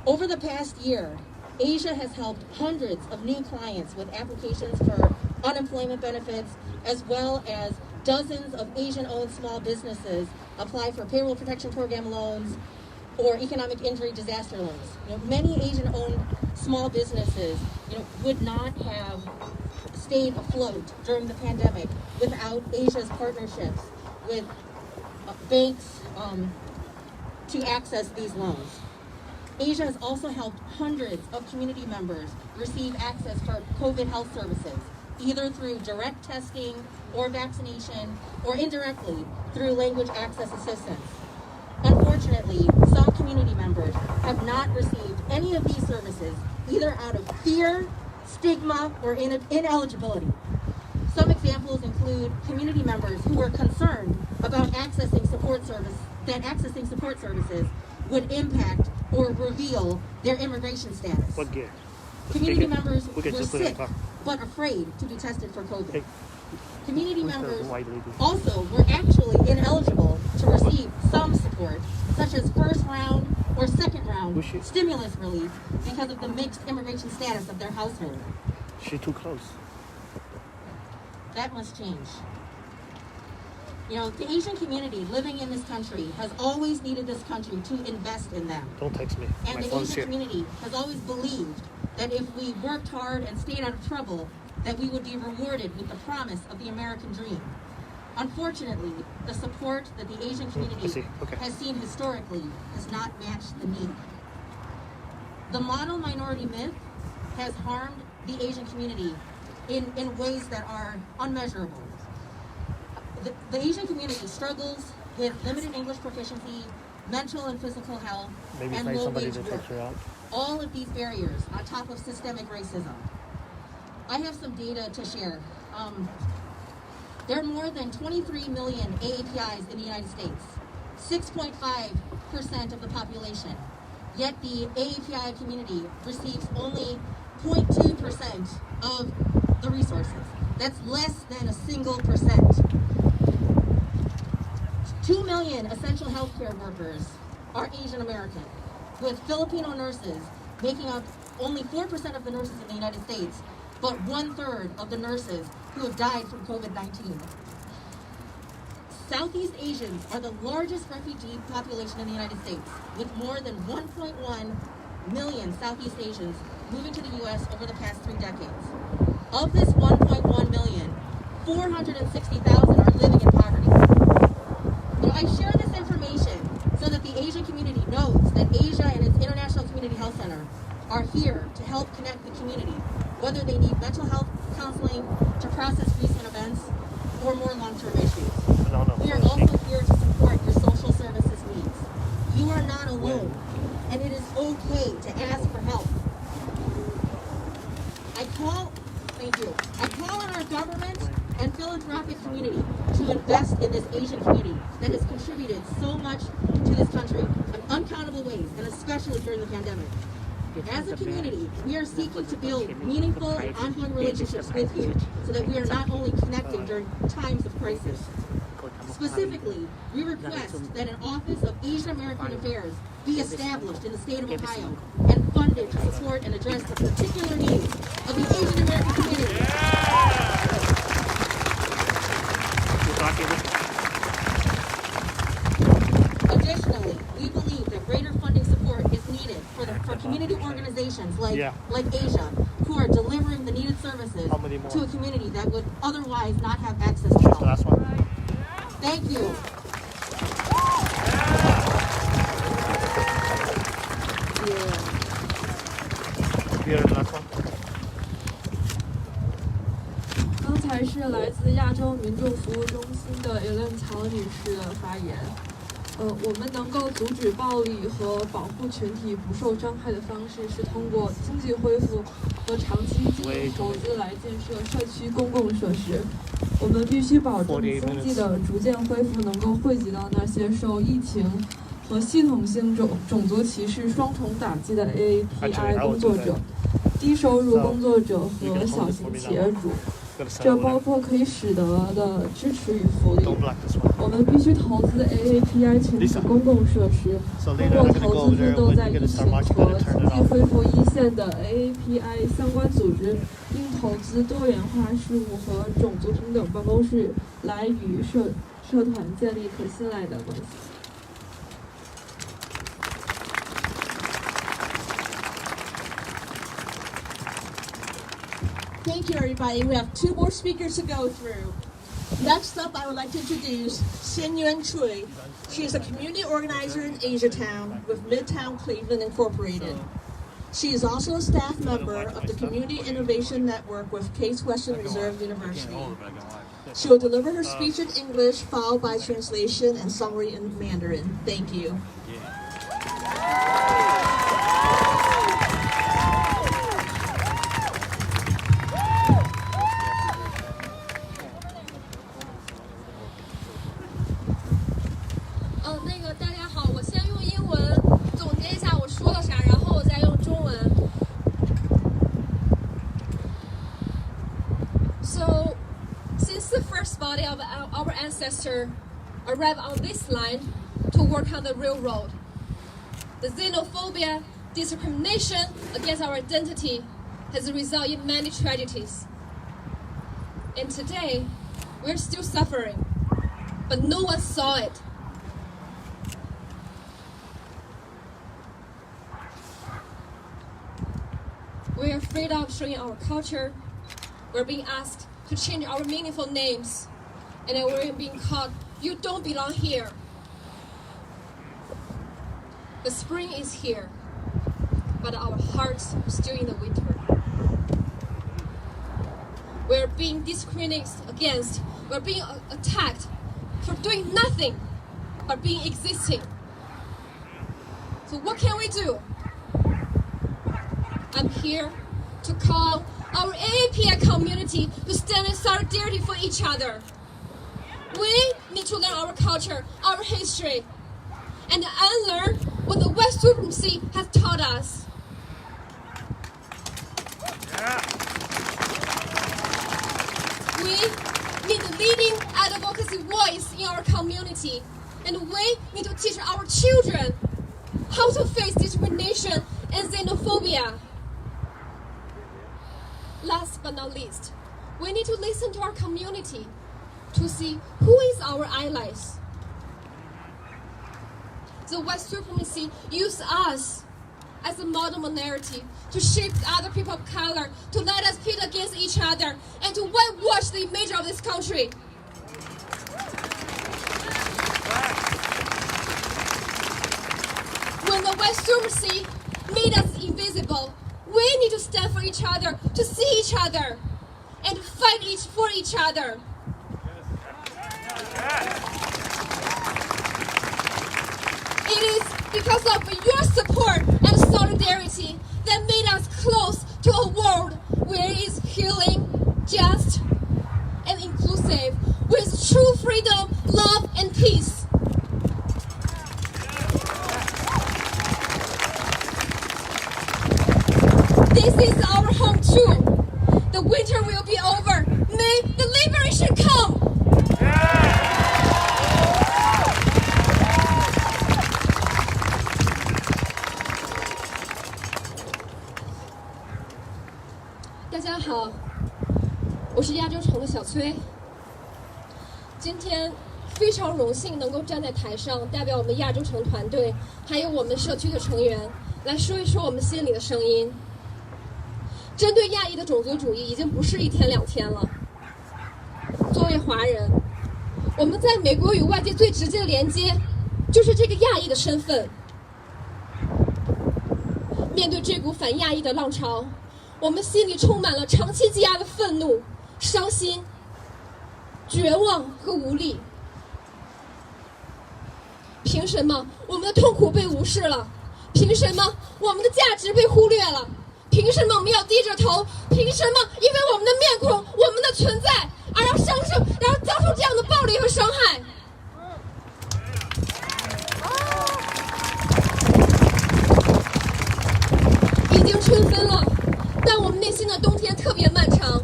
Over the past year, Asia has helped hundreds of new clients with applications for unemployment benefits, as well as dozens of Asian-owned small businesses apply for payroll protection program loans or economic injury disaster loans. Many Asian-owned small businesses, would not have stayed afloat during the pandemic without Asia's partnerships with banks to access these loans. Asia has also helped hundreds of community members receive access for COVID health services, either through direct testing or vaccination, or indirectly through language access assistance. Unfortunately, some community members have not received any of these services, either out of fear, stigma, or ineligibility. Some examples include community members who were concerned about accessing support services would impact or reveal their immigration status. Community members were sick but afraid to be tested for COVID. Community members also were actually ineligible to receive some support, such as first round or second round stimulus relief because of the mixed immigration status of their household. She's too close. That must change. The Asian community living in this country has always needed this country to invest in them. Don't text me. And the Asian community has always believed that if we worked hard and stayed out of trouble, that we would be rewarded with the promise of the American dream. Unfortunately, the support that the Asian community has seen historically has not matched the need. The model minority myth has harmed the Asian community in ways that are unmeasurable. The Asian community struggles with limited English proficiency, mental and physical health, and low-wage work. All of these barriers on top of systemic racism. I have some data to share. There are more than 23 million AAPIs in the United States. 6.5% of the population. Yet the AAPI community receives only 0.2% of the resources. That's less than a single percent. 2 million essential healthcare workers are Asian American, with Filipino nurses making up only 4% of the nurses in the United States, but 1/3 of the nurses who have died from COVID-19. Southeast Asians are the largest refugee population in the United States, with more than 1.1 million Southeast Asians moving to the U.S. over the past 3 decades. Of this 1.1 million, 460,000 are living in poverty. I share this information so that the Asia community knows that Asia and its International Community Health Center are here to help connect the community, whether they need mental health counseling, to process recent events, or more long-term issues. We are also here to support your social services needs. You are not alone, and it is okay to ask for help. I call on our government and philanthropic community to invest in this Asian community that has contributed so much to this country in uncountable ways, and especially during the pandemic. As a community, we are seeking to build meaningful and ongoing relationships with you so that we are not only connecting during times of crisis. Specifically, we request that an Office of Asian American Affairs be established in the state of Ohio and funded to support and address the particular needs of the Asian American community. Additionally, we believe that greater funding support is needed for community organizations like Asia, who are delivering the needed services to a community that would otherwise not have access to help. Thank you.刚才是来自亚洲民众服务中心的 Elaine Tso 女士的发言。我们能够阻止暴力和保护群体不受伤害的方式是通过经济恢复和长期经营投资来建设社区公共设施。我们必须保证经济的逐渐恢复能够惠及到那些受疫情和系统性种族歧视双重打击的 AAPI 工作者、低收入工作者和小型企业主。这包括可以使得的支持与福利。我们必须投资 AAPI 群体公共设施，通过投资奋斗在疫情和经济恢复一线的 AAPI 相关组织，应投资多元化事务和种族平等办公室，来与社团建立可信赖的关系。Thank you, everybody. We have 2 more speakers to go through. Next up, I would like to introduce Xinyuan. She is a community organizer in AsiaTown with MidTown Cleveland Incorporated. She is also a staff member of the Community Innovation Network with Case Western Reserve University. She will deliver her speech in English, followed by translation and summary in Mandarin. Thank you. Of our ancestors arrived on this land to work on the railroad. The xenophobia, discrimination against our identity has resulted in many tragedies. And today, we're still suffering, but no one saw it. We're afraid of showing our culture. We're being asked to change our meaningful names. And then we're being called, you don't belong here. The spring is here, but our hearts are still in the winter. We're being discriminated against. We're being attacked for doing nothing but being existing. So what can we do? I'm here to call our AAPI community to stand in solidarity for each other. We need to learn our culture, our history, and unlearn what the white supremacy has taught us. We need a leading advocacy voice in our community, and we need to teach our children how to face discrimination and xenophobia. Last but not least, we need to listen to our community to see who is our allies. The white supremacy use us as a model minority to shape other people of color, to let us pit against each other, and to whitewash the image of this country. When the white supremacy made us invisible, we need to stand for each other, to see each other, and fight for each other. It is because of your support and solidarity that made us close to a world where it is healing, just, and inclusive, with true freedom, love, and peace. This is our home too. The winter will be over. May the liberation come.大家好，我是亚洲城的小崔。今天非常荣幸能够站在台上，代表我们亚洲城团队，还有我们社区的成员，来说一说我们心里的声音。针对亚裔的种族主义已经不是一天两天了。作为华人，我们在美国与外界最直接的连接就是这个亚裔的身份。面对这股反亚裔的浪潮，我们心里充满了长期积压的愤怒、伤心、绝望和无力。凭什么我们的痛苦被无视了？凭什么我们的价值被忽略了？凭什么我们要低着头？凭什么因为我们的面孔、我们的存在而要遭受这样的暴力和伤害？已经春分了，但我们内心的冬天特别漫长。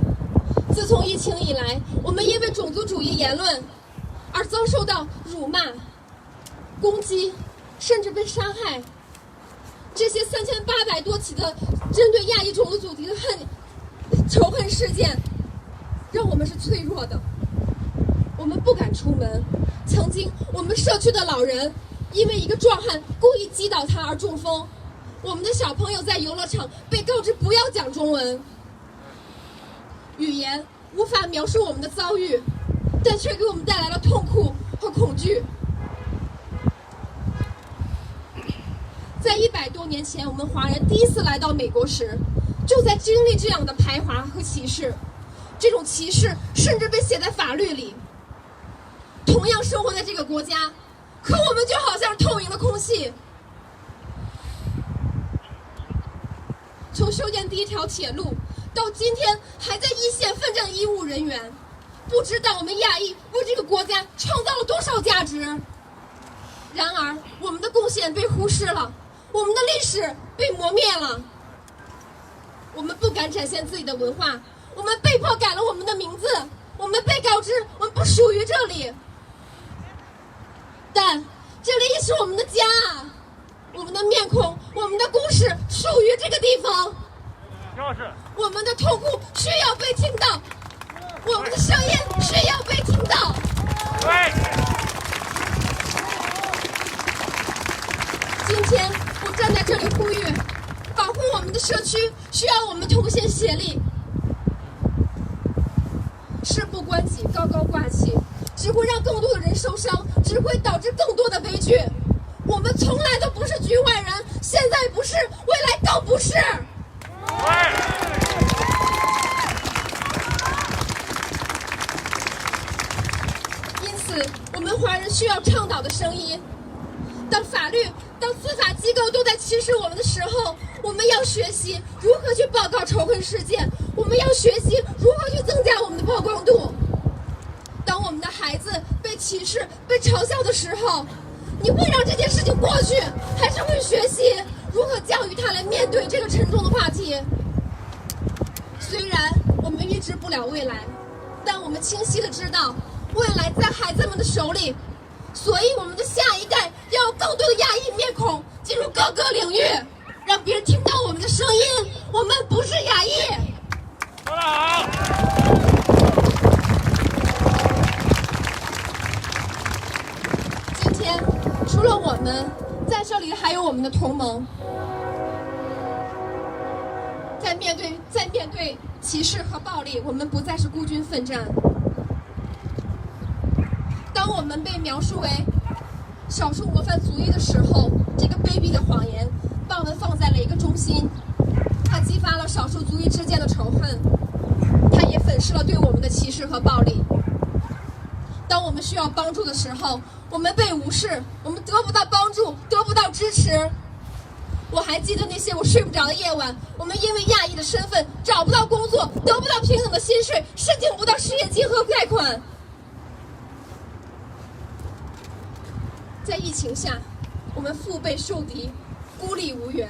自从疫情以来，我们因为种族主义言论而遭受到辱骂、攻击，甚至被杀害。这些3800多起的针对亚裔种族主题的仇恨事件，让我们是脆弱的。我们不敢出门。曾经，我们社区的老人因为一个壮汉故意击倒他而中风。我们的小朋友在游乐场被告知不要讲中文。语言无法描述我们的遭遇，但却给我们带来了痛苦和恐惧。在100多年前，我们华人第一次来到美国时，就在经历这样的排华和歧视。这种歧视甚至被写在法律里。同样生活在这个国家，可我们就好像是透明的空气。从修建第一条铁路到今天还在一线奋战的医务人员，不知道我们亚裔为这个国家创造了多少价值。然而，我们的贡献被忽视了，我们的历史被磨灭了。我们不敢展现自己的文化，我们被迫改了我们的名字，我们被告知我们不属于这里。但这里也是我们的家，我们的面孔，我们的故事属于这个地方。我们的痛苦需要被听到，我们的声音需要被听到。今天我站在这里呼吁，保护我们的社区需要我们同心协力。事不关己，高高挂起，只会让更多的人受伤，只会导致更多的悲剧。我们从来都不是局外人，现在不是，未来都不是。因此，我们华人需要倡导的声音。当法律、当司法机构都在歧视我们的时候，我们要学习如何去报告仇恨事件，我们要学习如何去增加我们的曝光度。当我们的孩子被歧视、被嘲笑的时候，你会让这件事情过去，还是会学习如何教育他来面对这个沉重的话题？虽然我们预知不了未来，但我们清晰的知道未来在孩子们的手里，所以我们的下一代要有更多的亚裔面孔进入各个领域，让别人听到我们的声音，我们不是亚裔。说得好。今天除了我们，在这里还有我们的同盟。在面对歧视和暴力，我们不再是孤军奋战。当我们被描述为少数模范族裔的时候，这个卑鄙的谎言把我们放在了一个中心，它激发了少数族裔之间的仇恨，它也粉饰了对我们的歧视和暴力。当我们需要帮助的时候，我们被无视，我们得不到帮助，得不到支持。我还记得那些我睡不着的夜晚，我们因为亚裔的身份找不到工作，得不到平等的薪水，申请不到失业金和贷款。在疫情下，我们腹背受敌，孤立无援。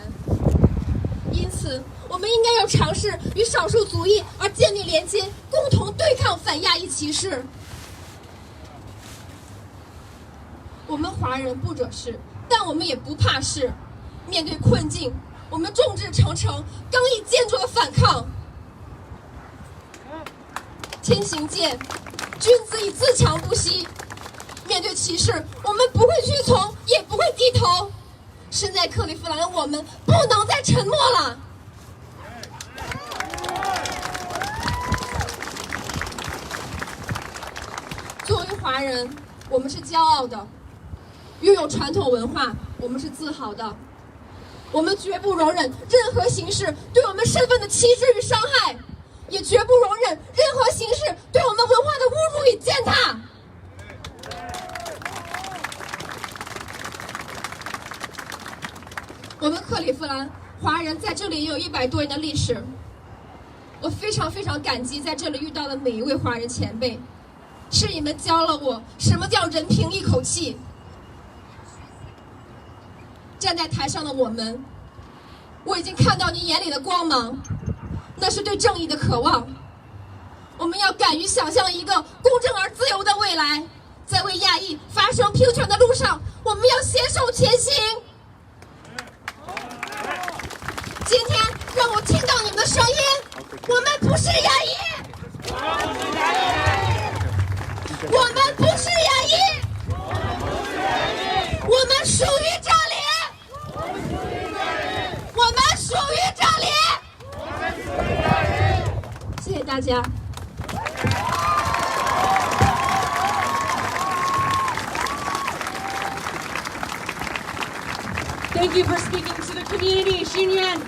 因此，我们应该要尝试与少数族裔而建立连接，共同对抗反亚裔歧视。我们华人不惹事，但我们也不怕事。面对困境，我们众志成城，刚毅坚决的反抗。天行健，君子以自强不息。面对歧视，我们不会屈从，也不会低头。身在克利夫兰的我们，不能再沉默了。作为华人，我们是骄傲的，拥有传统文化，我们是自豪的。我们绝不容忍任何形式对我们身份的歧视与伤害，也绝不容忍任何形式对我们文化的侮辱与践踏。我们克利夫兰华人在这里也有100多年的历史，我非常非常感激在这里遇到的每一位华人前辈，是你们教了我什么叫人凭一口气。站在台上的我们，我已经看到你眼里的光芒，那是对正义的渴望。我们要敢于想象一个公正而自由的未来，在为亚裔发声平权的路上，我们要携手前行。今天让我听到你们的声音，我们不是亚裔，我们不是亚裔，我们属于这里。我们属于这里，谢谢大家。Thank you for speaking to the community, Xinyuan.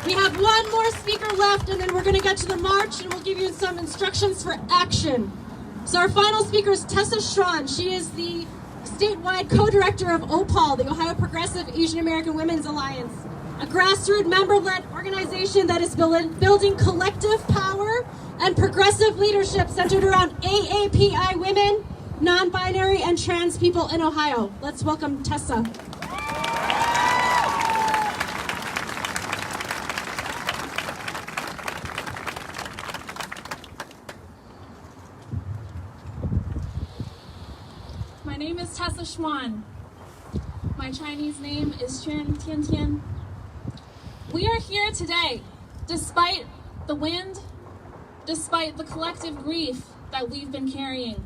We have one more speaker left, and then we're going to get to the march, and we'll give you some instructions for action. So our final speaker is Tessa Xuan. She is the statewide co-director of OPAWL, the Ohio Progressive Asian American Women's Alliance, a grassroots member-led organization that is building collective power and progressive leadership centered around AAPI women, non-binary, and trans people in Ohio. Let's welcome Tessa. My name is Tessa Xuan. My Chinese name is Xuan Tiantian. We are here today, despite the wind, despite the collective grief that we've been carrying.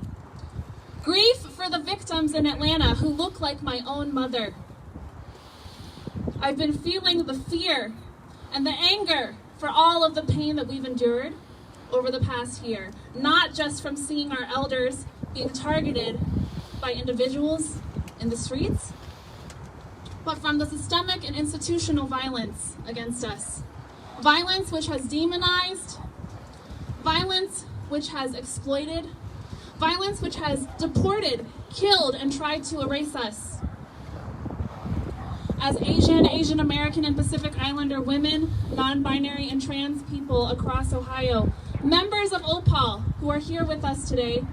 Grief for the victims in Atlanta who look like my own mother. I've been feeling the fear and the anger for all of the pain that we've endured over the past year, not just from seeing our elders being targeted by individuals in the streets, but from the systemic and institutional violence against us. Violence which has demonized, violence which has exploited, violence which has deported, killed, and tried to erase us. As Asian American, and Pacific Islander women, non-binary, and trans people across Ohio, members of OPAWL who are here with us today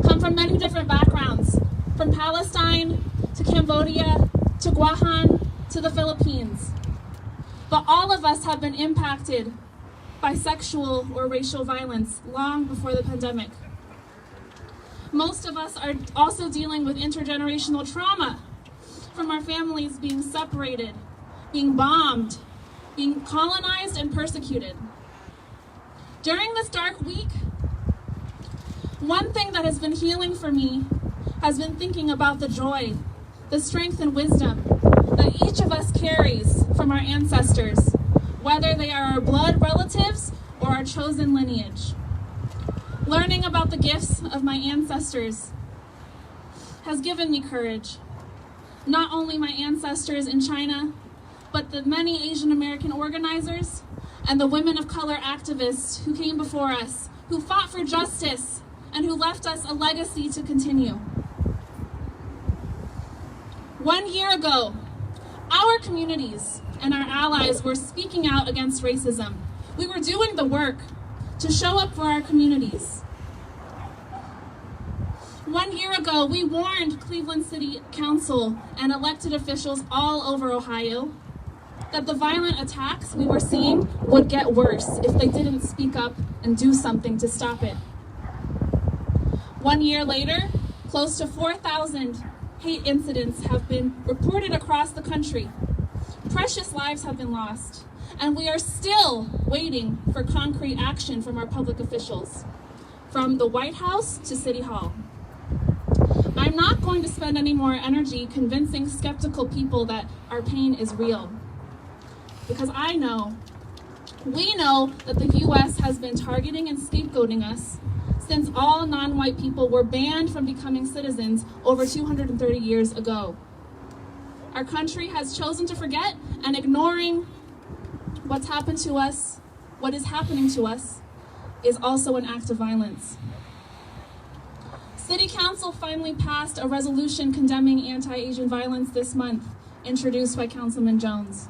come from many different backgrounds, from Palestine to Cambodia to Guahan to the Philippines. But all of us have been impacted by sexual or racial violence long before the pandemic. Most of us are also dealing with intergenerational trauma from our families being separated, being bombed, being colonized and persecuted. During this dark week, one thing that has been healing for me has been thinking about the joy, the strength and wisdom that each of us carries from our ancestors, whether they are our blood relatives or our chosen lineage. Learning about the gifts of my ancestors has given me courage. Not only my ancestors in China, but the many Asian American organizers and the women of color activists who came before us, who fought for justice, and who left us a legacy to continue. 1 year ago, our communities and our allies were speaking out against racism. We were doing the work to show up for our communities. 1 year ago, we warned Cleveland City Council and elected officials all over Ohio that the violent attacks we were seeing would get worse if they didn't speak up and do something to stop it. 1 year later, close to 4,000 hate incidents have been reported across the country. Precious lives have been lost, and we are still waiting for concrete action from our public officials, from the White House to City Hall. I'm not going to spend any more energy convincing skeptical people that our pain is real, because we know that the U.S. has been targeting and scapegoating us since all non-white people were banned from becoming citizens over 230 years ago. Our country has chosen to forget, and ignoring what's happened to us, what is happening to us, is also an act of violence. City Council finally passed a resolution condemning anti-Asian violence this month, introduced by Councilman Jones.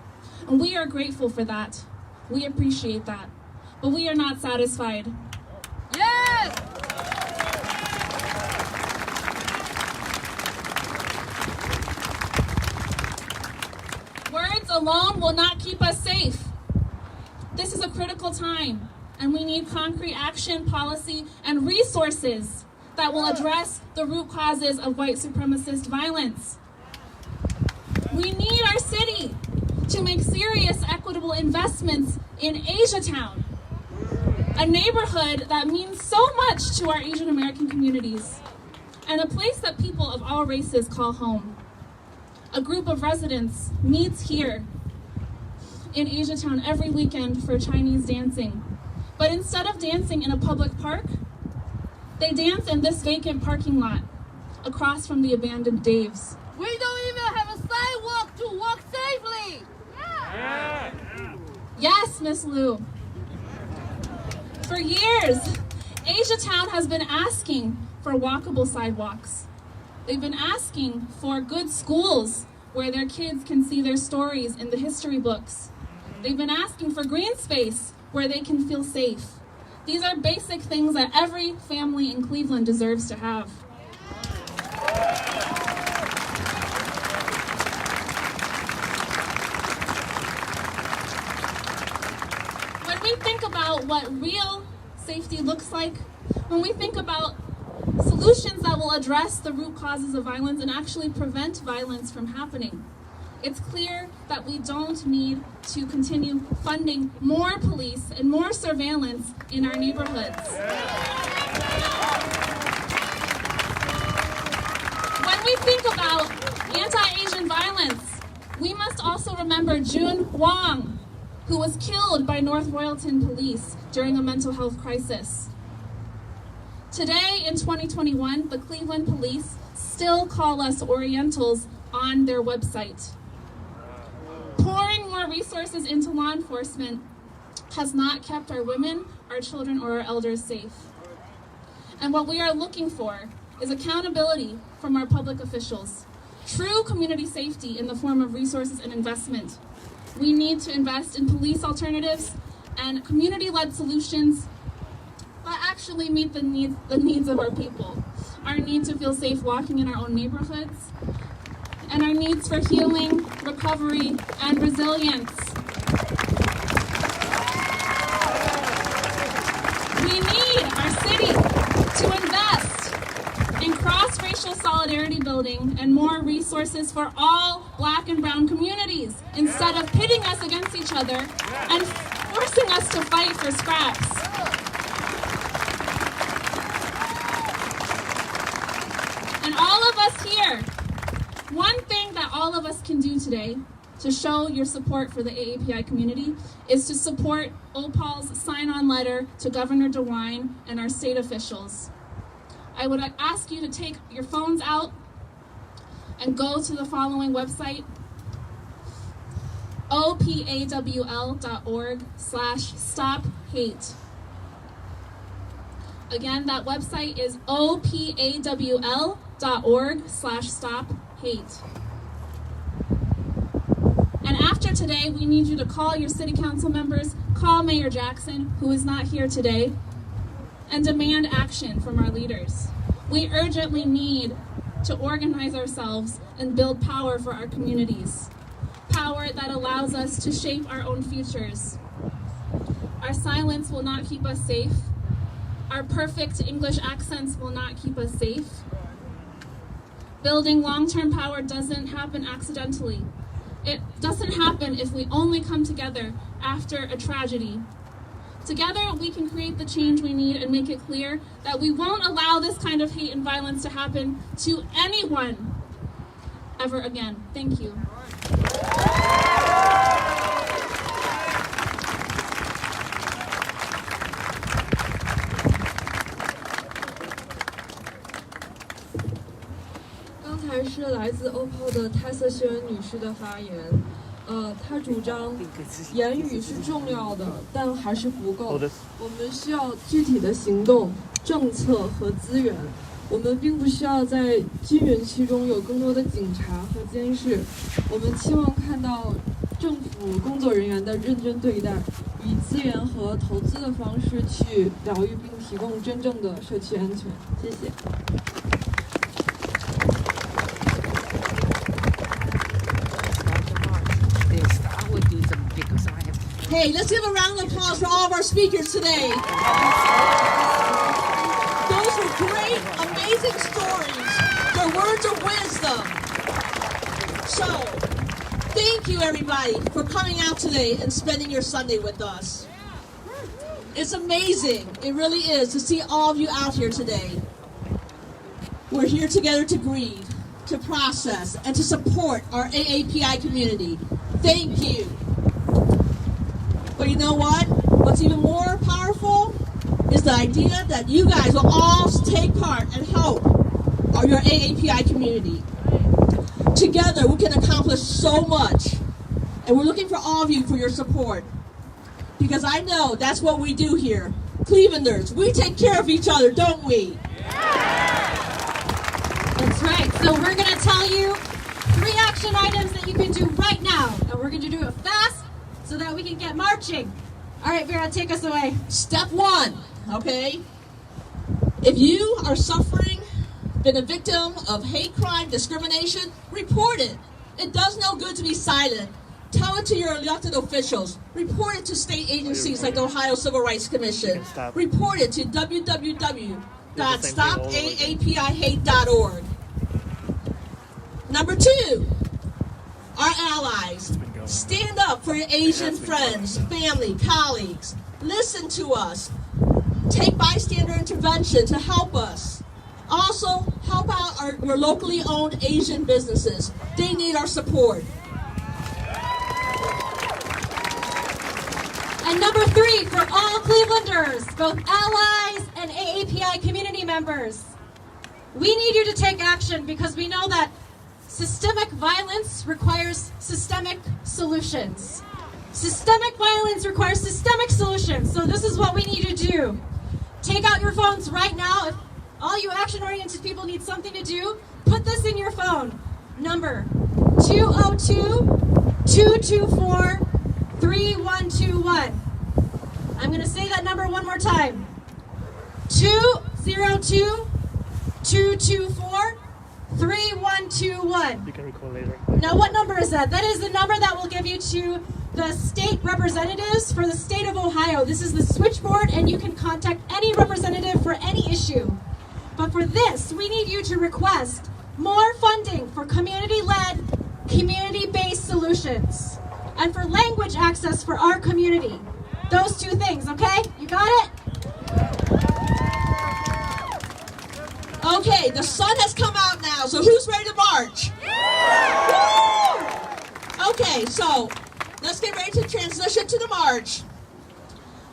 And we are grateful for that. We appreciate that. But we are not satisfied. Yes! Words alone will not keep us safe. This is a critical time, and we need concrete action, policy, and resources that will address the root causes of white supremacist violence. We need our city to make serious, equitable investments in AsiaTown, a neighborhood that means so much to our Asian American communities, and a place that people of all races call home. A group of residents meets here in AsiaTown every weekend for Chinese dancing. But instead of dancing in a public park, they dance in this vacant parking lot across from the abandoned Dave's. We don't even have a sidewalk to walk safely. Yeah. Yes, Miss Liu. For years, AsiaTown has been asking for walkable sidewalks. They've been asking for good schools where their kids can see their stories in the history books. They've been asking for green space where they can feel safe. These are basic things that every family in Cleveland deserves to have. When we think about what real safety looks like, when we think about solutions that will address the root causes of violence and actually prevent violence from happening, it's clear that we don't need to continue funding more police and more surveillance in our neighborhoods. When we think about anti-Asian violence, we must also remember Huang, who was killed by North Royalton police during a mental health crisis. Today, in 2021, the Cleveland police still call us Orientals on their website. Pouring more resources into law enforcement has not kept our women, our children, or our elders safe. And what we are looking for is accountability from our public officials, true community safety in the form of resources and investment. We need to invest in police alternatives and community-led solutions that actually meet the needs of our people. our need to feel safe walking in our own neighborhoods, and our needs for healing, recovery, and resilience. We need our city to invest in cross-racial solidarity building and more resources for all Black and brown communities instead of pitting us against each other and forcing us to fight for scraps. And all of us here, one thing that all of us can do today to show your support for the AAPI community is to support OPAWL's sign-on letter to Governor DeWine and our state officials. I would ask you to take your phones out and go to the following website, opawl.org/stop-hate. Again, that website is opawl.org/stop-hate. And after today, we need you to call your city council members, call Mayor Jackson, who is not here today, and demand action from our leaders. We urgently need to organize ourselves and build power for our communities. Power that allows us to shape our own futures. Our silence will not keep us safe. Our perfect English accents will not keep us safe. Building long-term power doesn't happen accidentally. It doesn't happen if we only come together after a tragedy. Together, we can create the change we need and make it clear that we won't allow this kind of hate and violence to happen to anyone ever again. Thank you. 刚才是来自 OPAWL 的 Tessa 女士的发言。她主张言语是重要的，但还是不够。我们需要具体的行动、政策和资源。我们并不需要在军园区中有更多的警察和监视。我们期望看到政府工作人员的认真对待，以资源和投资的方式去疗愈并提供真正的社区安全。谢谢。 Hey, let's give a round of applause for all of our speakers today. Those were great, amazing stories. They're words of wisdom. So, thank you everybody for coming out today and spending your Sunday with us. It's amazing, it really is, to see all of you out here today. We're here together to grieve, to process, and to support our AAPI community. Thank you. But you know what? What's even more powerful is the idea that you guys will all take part and help your AAPI community. Together, we can accomplish so much. And we're looking for all of you for your support. Because I know that's what we do here. Clevelanders, we take care of each other, don't we? That's right. So we're going to tell you 3 action items that you can do right now. And we're going to do it fast so that we can get marching. All right, Vera, take us away. Step 1, okay? If you are suffering, been a victim of hate crime, discrimination, report it. It does no good to be silent. Tell it to your elected officials. Report it to state agencies like the Ohio Civil Rights Commission. Report it to www.stopaapihate.org. Number 2, our allies. Stand up for your Asian friends, family, colleagues. Listen to us. Take bystander intervention to help us. Also, help out your locally owned Asian businesses. They need our support. And number 3, for all Clevelanders, both allies and AAPI community members, we need you to take action because we know that systemic violence requires systemic solutions. Systemic violence requires systemic solutions. So this is what we need you to do. Take out your phones right now. If all you action-oriented people need something to do, put this in your phone. Number 202-224-3121. I'm going to say that number one more time. 202 224-3121. You can recall later. Now, what number is that? That is the number that will give you to the state representatives for the state of Ohio. This is the switchboard, and you can contact any representative for any issue. But for this, we need you to request more funding for community-led, community-based solutions, and for language access for our community. Those two things, okay? You got it? Okay, the sun has come out now, so who's ready to march? Okay, so let's get ready to transition to the march.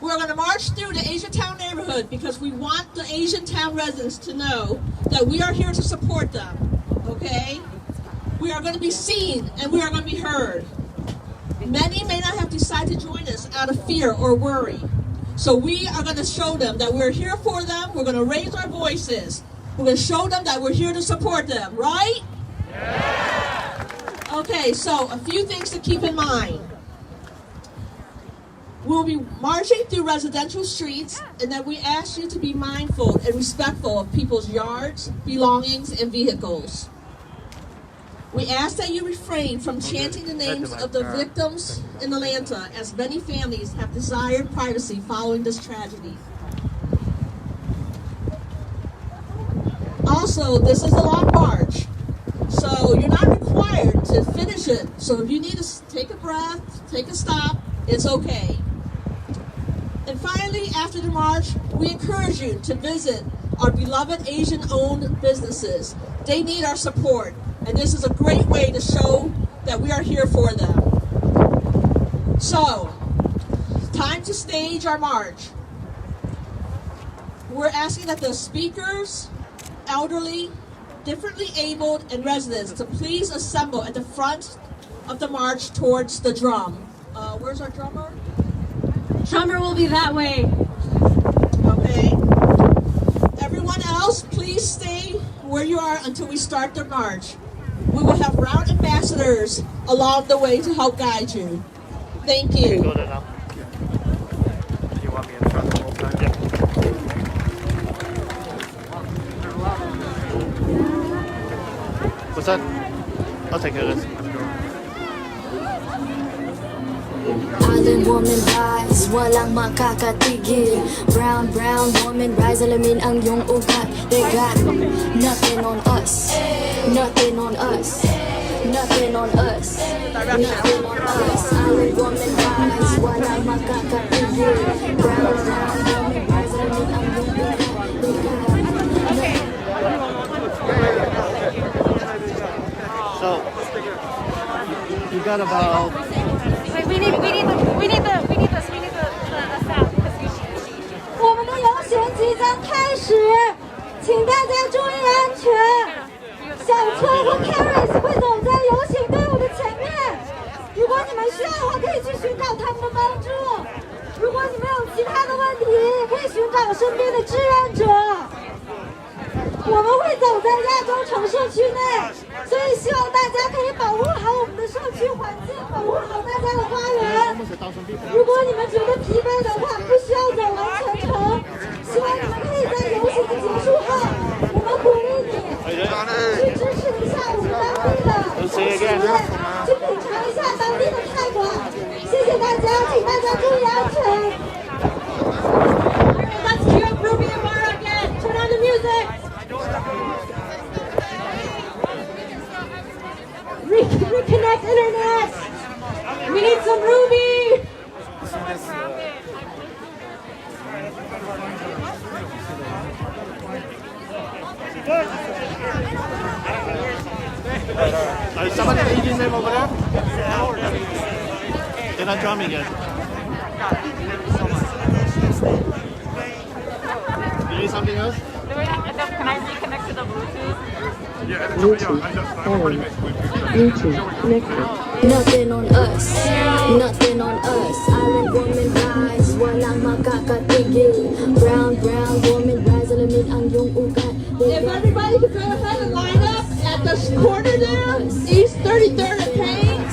We're going to march through the AsiaTown neighborhood because we want the AsiaTown residents to know that we are here to support them, okay? We are going to be seen and we are going to be heard. Many may not have decided to join us out of fear or worry. So we are going to show them that we're here for them. We're going to raise our voices. We're going to show them that we're here to support them, right? Yeah. Okay, so a few things to keep in mind. We'll be marching through residential streets, and then we ask you to be mindful and respectful of people's yards, belongings, and vehicles. We ask that you refrain from chanting the names of the victims in Atlanta, as many families have desired privacy following this tragedy. Also, this is a long march, so you're not required to finish it. So if you need to take a breath, take a stop, it's okay. And finally, after the march, we encourage you to visit our beloved Asian-owned businesses. They need our support, and this is a great way to show that we are here for them. So, time to stage our march. We're asking that the speakers, elderly, differently abled, and residents to please assemble at the front of the march towards the drum. Where's our drummer? Drummer will be that way. Okay. Everyone else, please stay where you are until we start the march. We will have route ambassadors along the way to help guide you. Thank you. You can go there now. You want me in front the whole time? Yeah. What's that? I'll take care of this. Island woman rise, walang makakatigil. Brown woman rise, alamin ang iyong ugat. They got nothing on us, nothing on us, nothing on us, nothing on us. Island woman rise, walang makakatigil. Brown woman rise, alamin ang iyong ugat. They got nothing. So, you got about... We need the sound. 我们的游行即将开始，请大家注意安全。小车和 carries 会走在游行队伍的前面。如果你们需要的话，可以去寻找他们的帮助。如果你们有其他的问题，也可以寻找身边的志愿者。我们会走在亚洲城社区内，所以希望大家可以保护好我们的社区环境，保护好大家的花园。如果你们觉得疲惫的话，不需要走完全程。希望你们可以在游行的结束后，我们鼓励你去支持一下我们当地的企业，去品尝一下当地的菜馆。谢谢大家，请大家注意安全。Let's cue up Ruby and Mara again. Turn on the music. Reconnect internet. We need some Ruby. Is somebody Asian name over there? They're not drumming yet. You need something else? Can I reconnect to the Bluetooth? Bluetooth connected. Nothing on us, nothing on us. Island woman rise, walang makakatigil. Brown woman rise, alamin ang iyong ugat. If everybody could go ahead and line up at the corner there, East 33rd and Kang.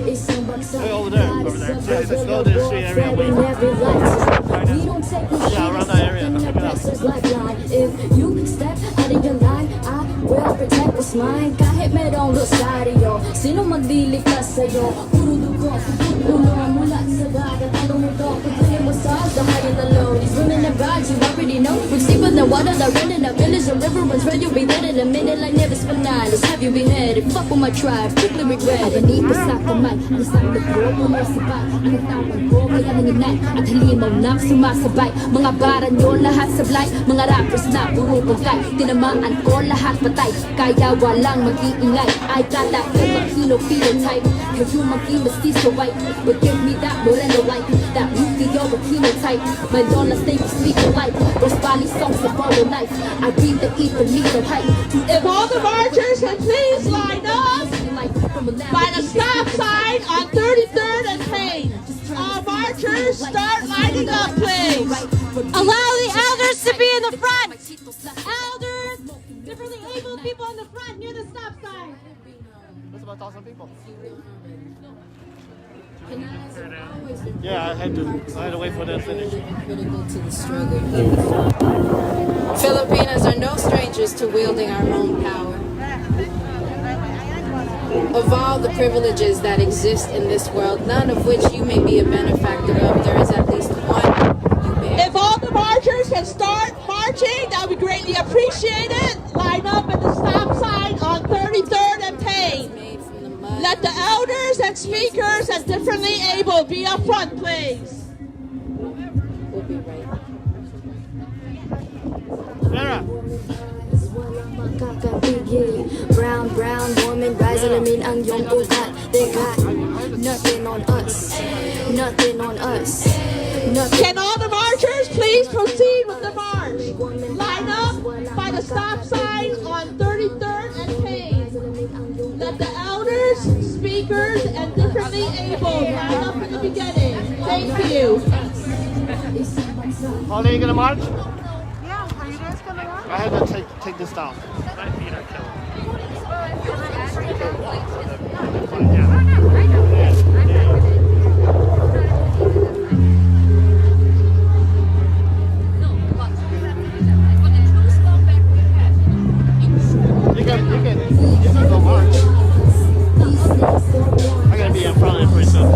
Hey, over there. Let's go to the street area. Wait. Yeah, around that area. Check it out. If you step out of your smile kahit merong rosaryo. Sino magliligtas sa'yo? Puro dugo, ulo mula sa dagat. Ano mo to? Pagkali mo sa high and the low. These women are bad, you already know. We're deeper than water that ran in a village. A river runs red, you'll be dead in a minute like never spinalis. Have you beheaded? Fuck with my tribe, quickly regret it. Beneath the sakamay, alasang nagro mo na sabay. Ang tawag ko kaya nanginay at halimaw na sumasabay. Mga bara nyo lahat sablay, mga rappers na puro bangkay. Tinamaan ko lahat patay, kaya walang mag-iingay. I got that Filipino phenotype, cause you monkey mestizo white. But give me that moreno light, that Rufio Latino type. My Lola stay speak alike, those Bali songs of borrow life. I breathe the ether, need no hype. If all the marchers can please line up by the stop sign on 33rd and Main. All marchers start lining up, please. Allow the elders to be in the front. Elders, differently able people in the front near the stop sign. That's about 1,000 people. Yeah, I had to wait for them to finish. Filipinos are no strangers to wielding our own power. Of all the privileges that exist in this world, none of which you may be a benefactor of, there is at least one you bear. If all the marchers can start marching, that would be greatly appreciated. Line up at the stop sign on 33rd and Payne. Let the elders and speakers and differently able be up front, please. We'll be right back. Vera. Brown woman, rise alamin ang iyong ugat. They got nothing on us, nothing on us. Can all the marchers please proceed with the march? Line up by the stop sign on 33rd and Payne. Let the elders, speakers, and differently able line up in the beginning. Thank you. Are you gonna march? Yeah, are you guys gonna march? I had to take this down. My feet are killing. You can go march. I'm gonna be in front of it pretty soon.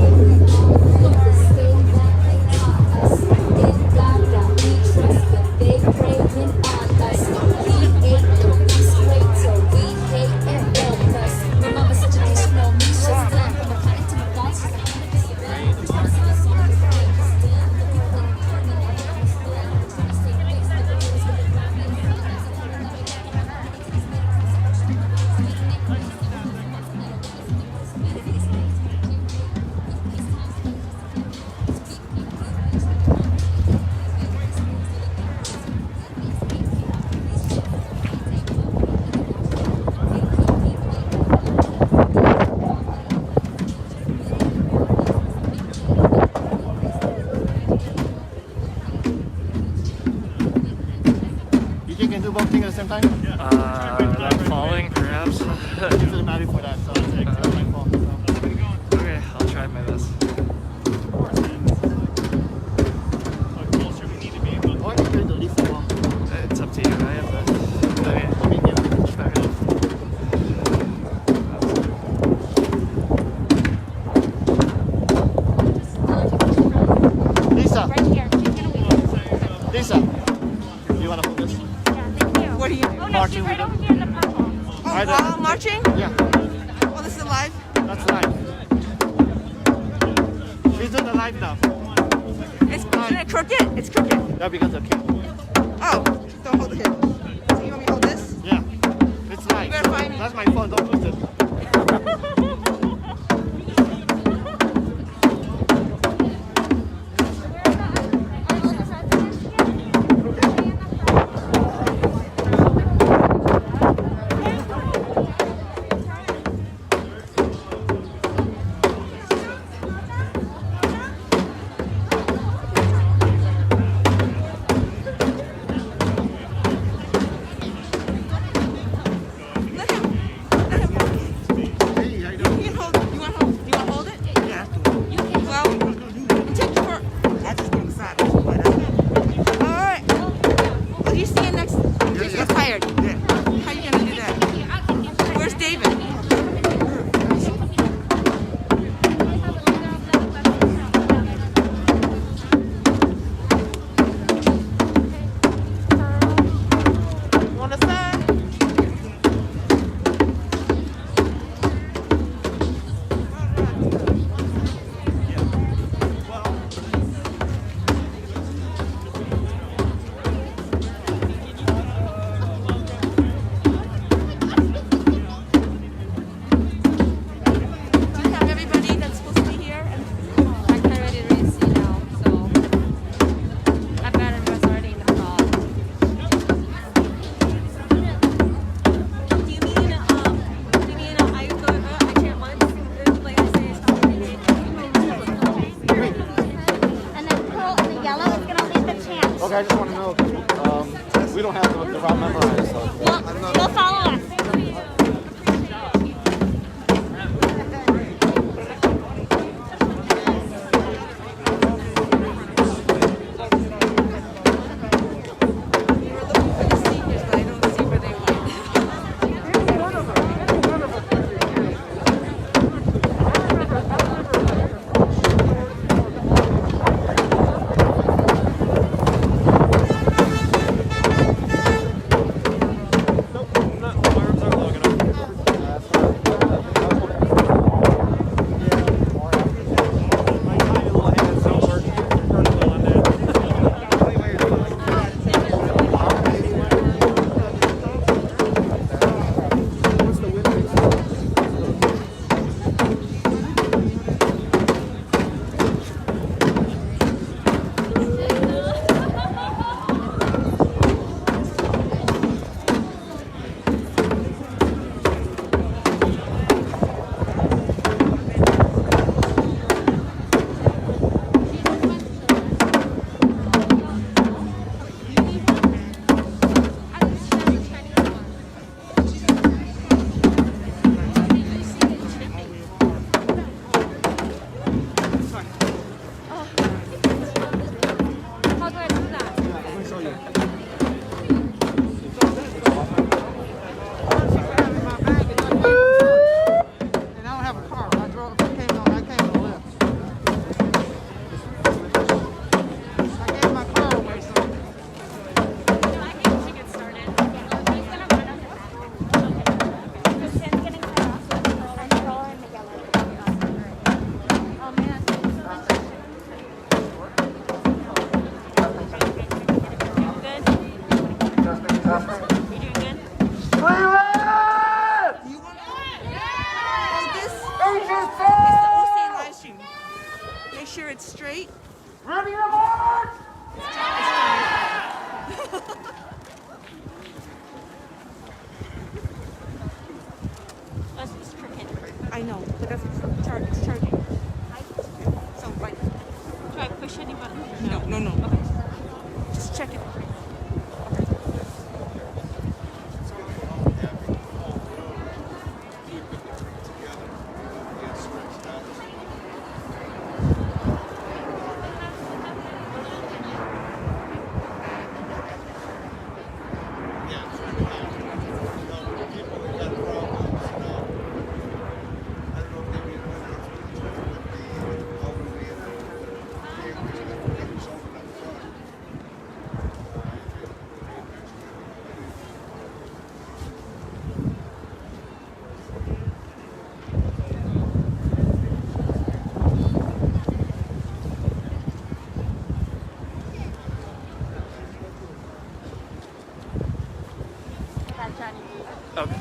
Like falling, perhaps. This is not for that, so I my phone. So. Okay, I'll try my best. It's up to you. I have Lisa. Right here. Lisa, you want to hold this? What are you? Oh, no, marching right over here in the purple. Oh, marching? Yeah. Oh, this is live? That's live. She's doing the live now. It's crooked. It's crooked. Yeah, because of the kid. Oh, don't hold the kid. So you want me to hold this? Yeah. It's live. Verify me. That's my phone. Don't twist it. We don't have the route memorized. So. They'll follow us. I know, but that's it's charging. So like, do I push any button? No. Okay. Just check it. Okay.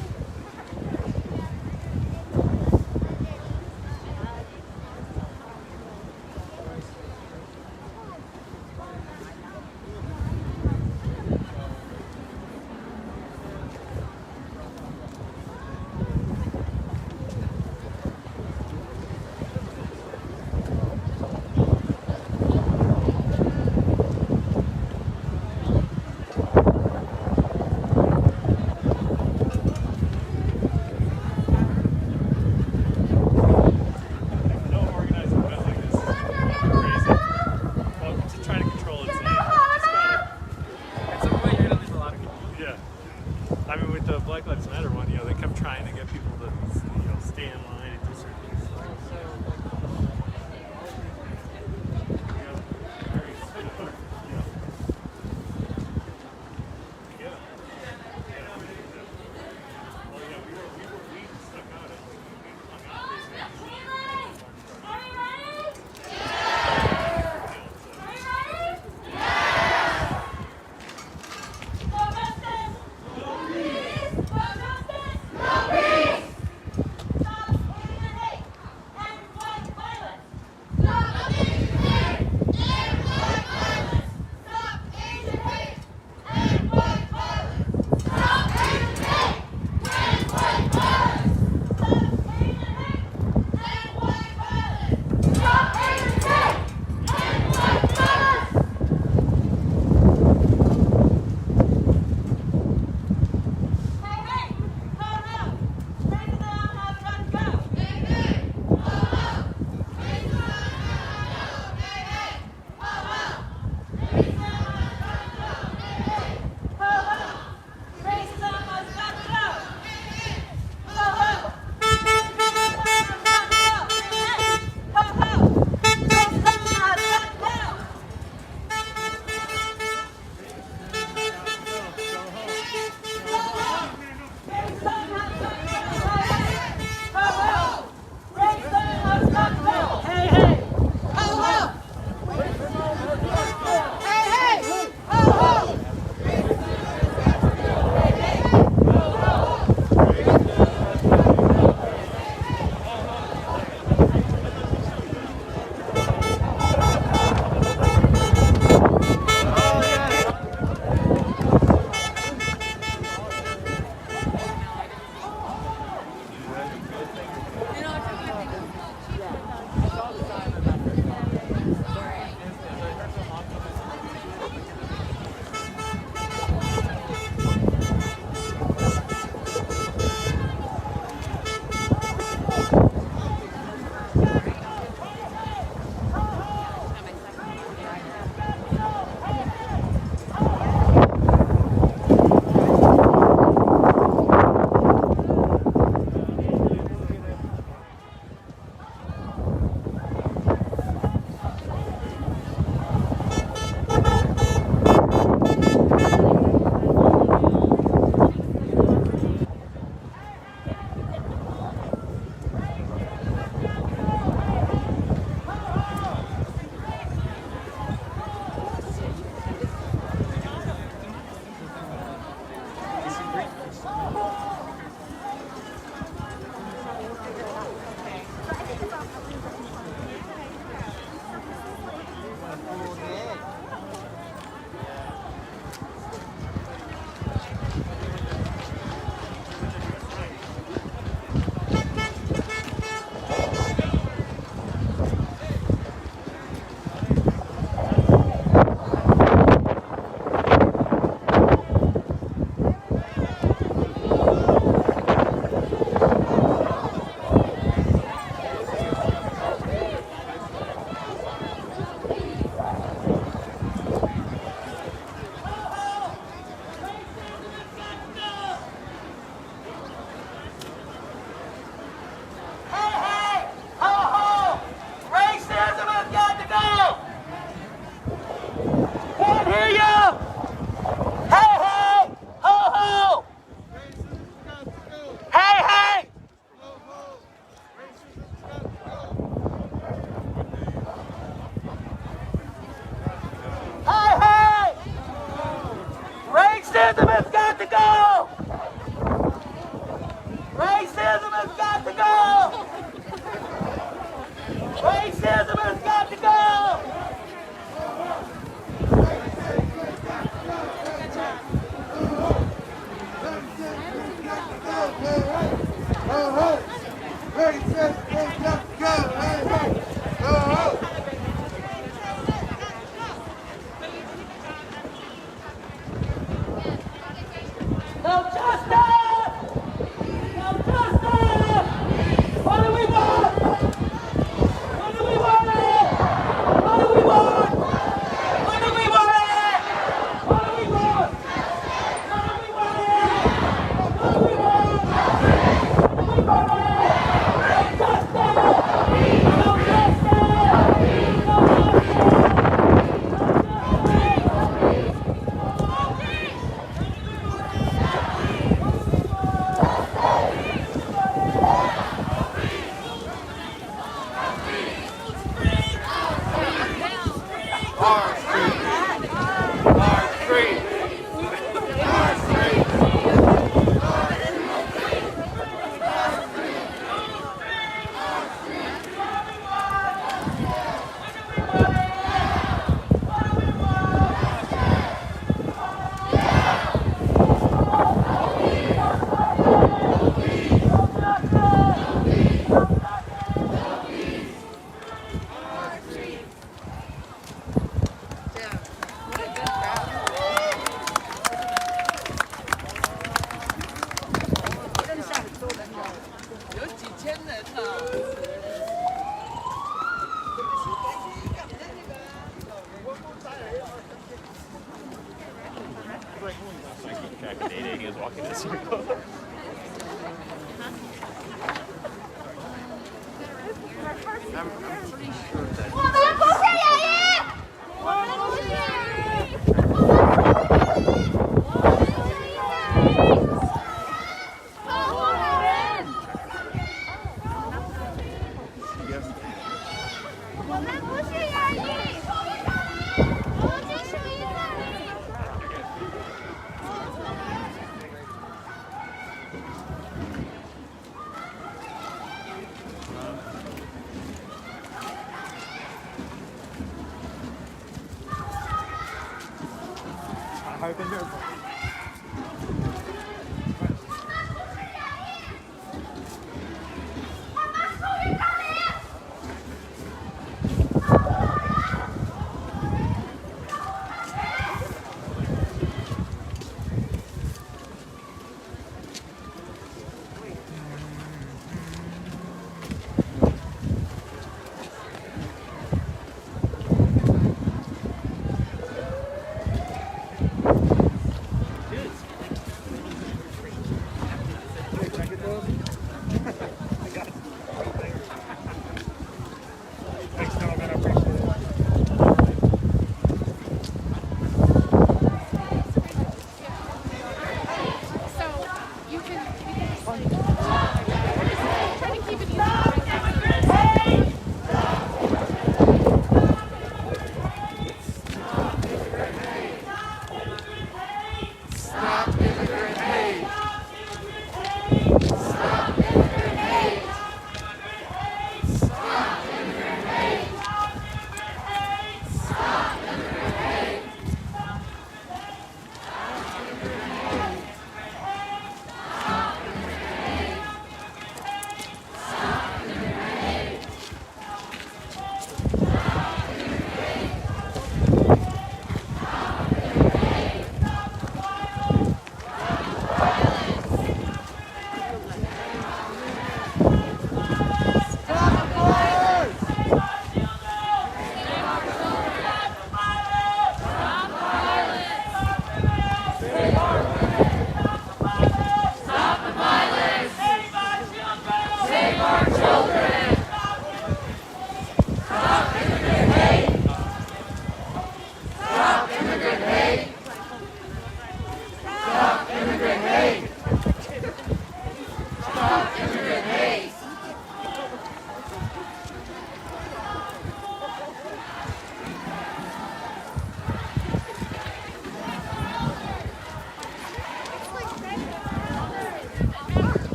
Racism has got to go! Racism has got to go! Racism has got to go! No justice! No justice! What do we want? What do we want? What do we want? What do we want? What do we want? What do we want? What do we want? What do we want? No justice! No justice! No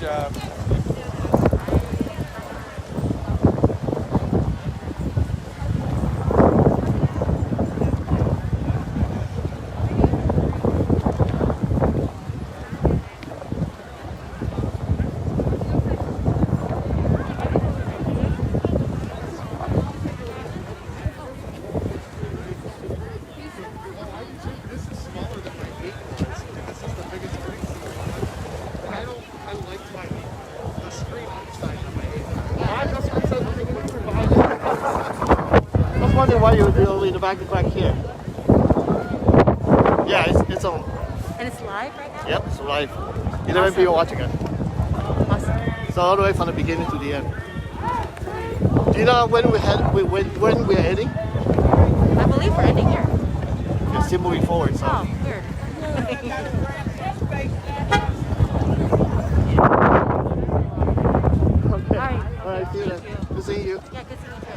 job. Why you do the back here? Yeah, it's on. And it's live right now? Yep, it's live. 11 people watching it. Awesome. So all the way from the beginning to the end. Do you know when we're heading? I believe we're ending here. We're still moving forward. So. Oh, weird. Okay. All right. See you then. Good seeing you. Yeah, good seeing you too.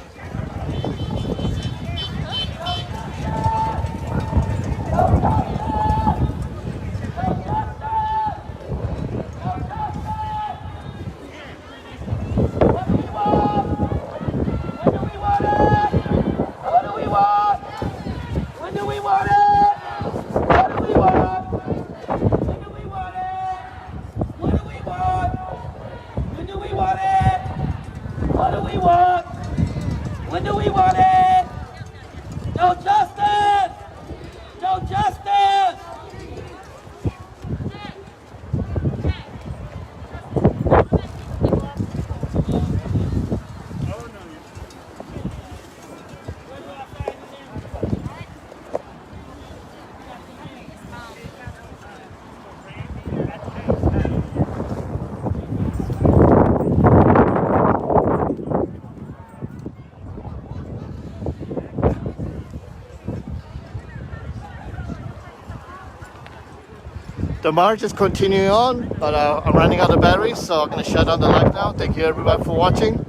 The march is continuing on, but I'm running out of batteries, so I'm going to shut down the live now. Thank you everybody for watching.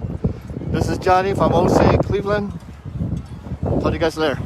This is Johnny from OC Cleveland. Talk to you guys later.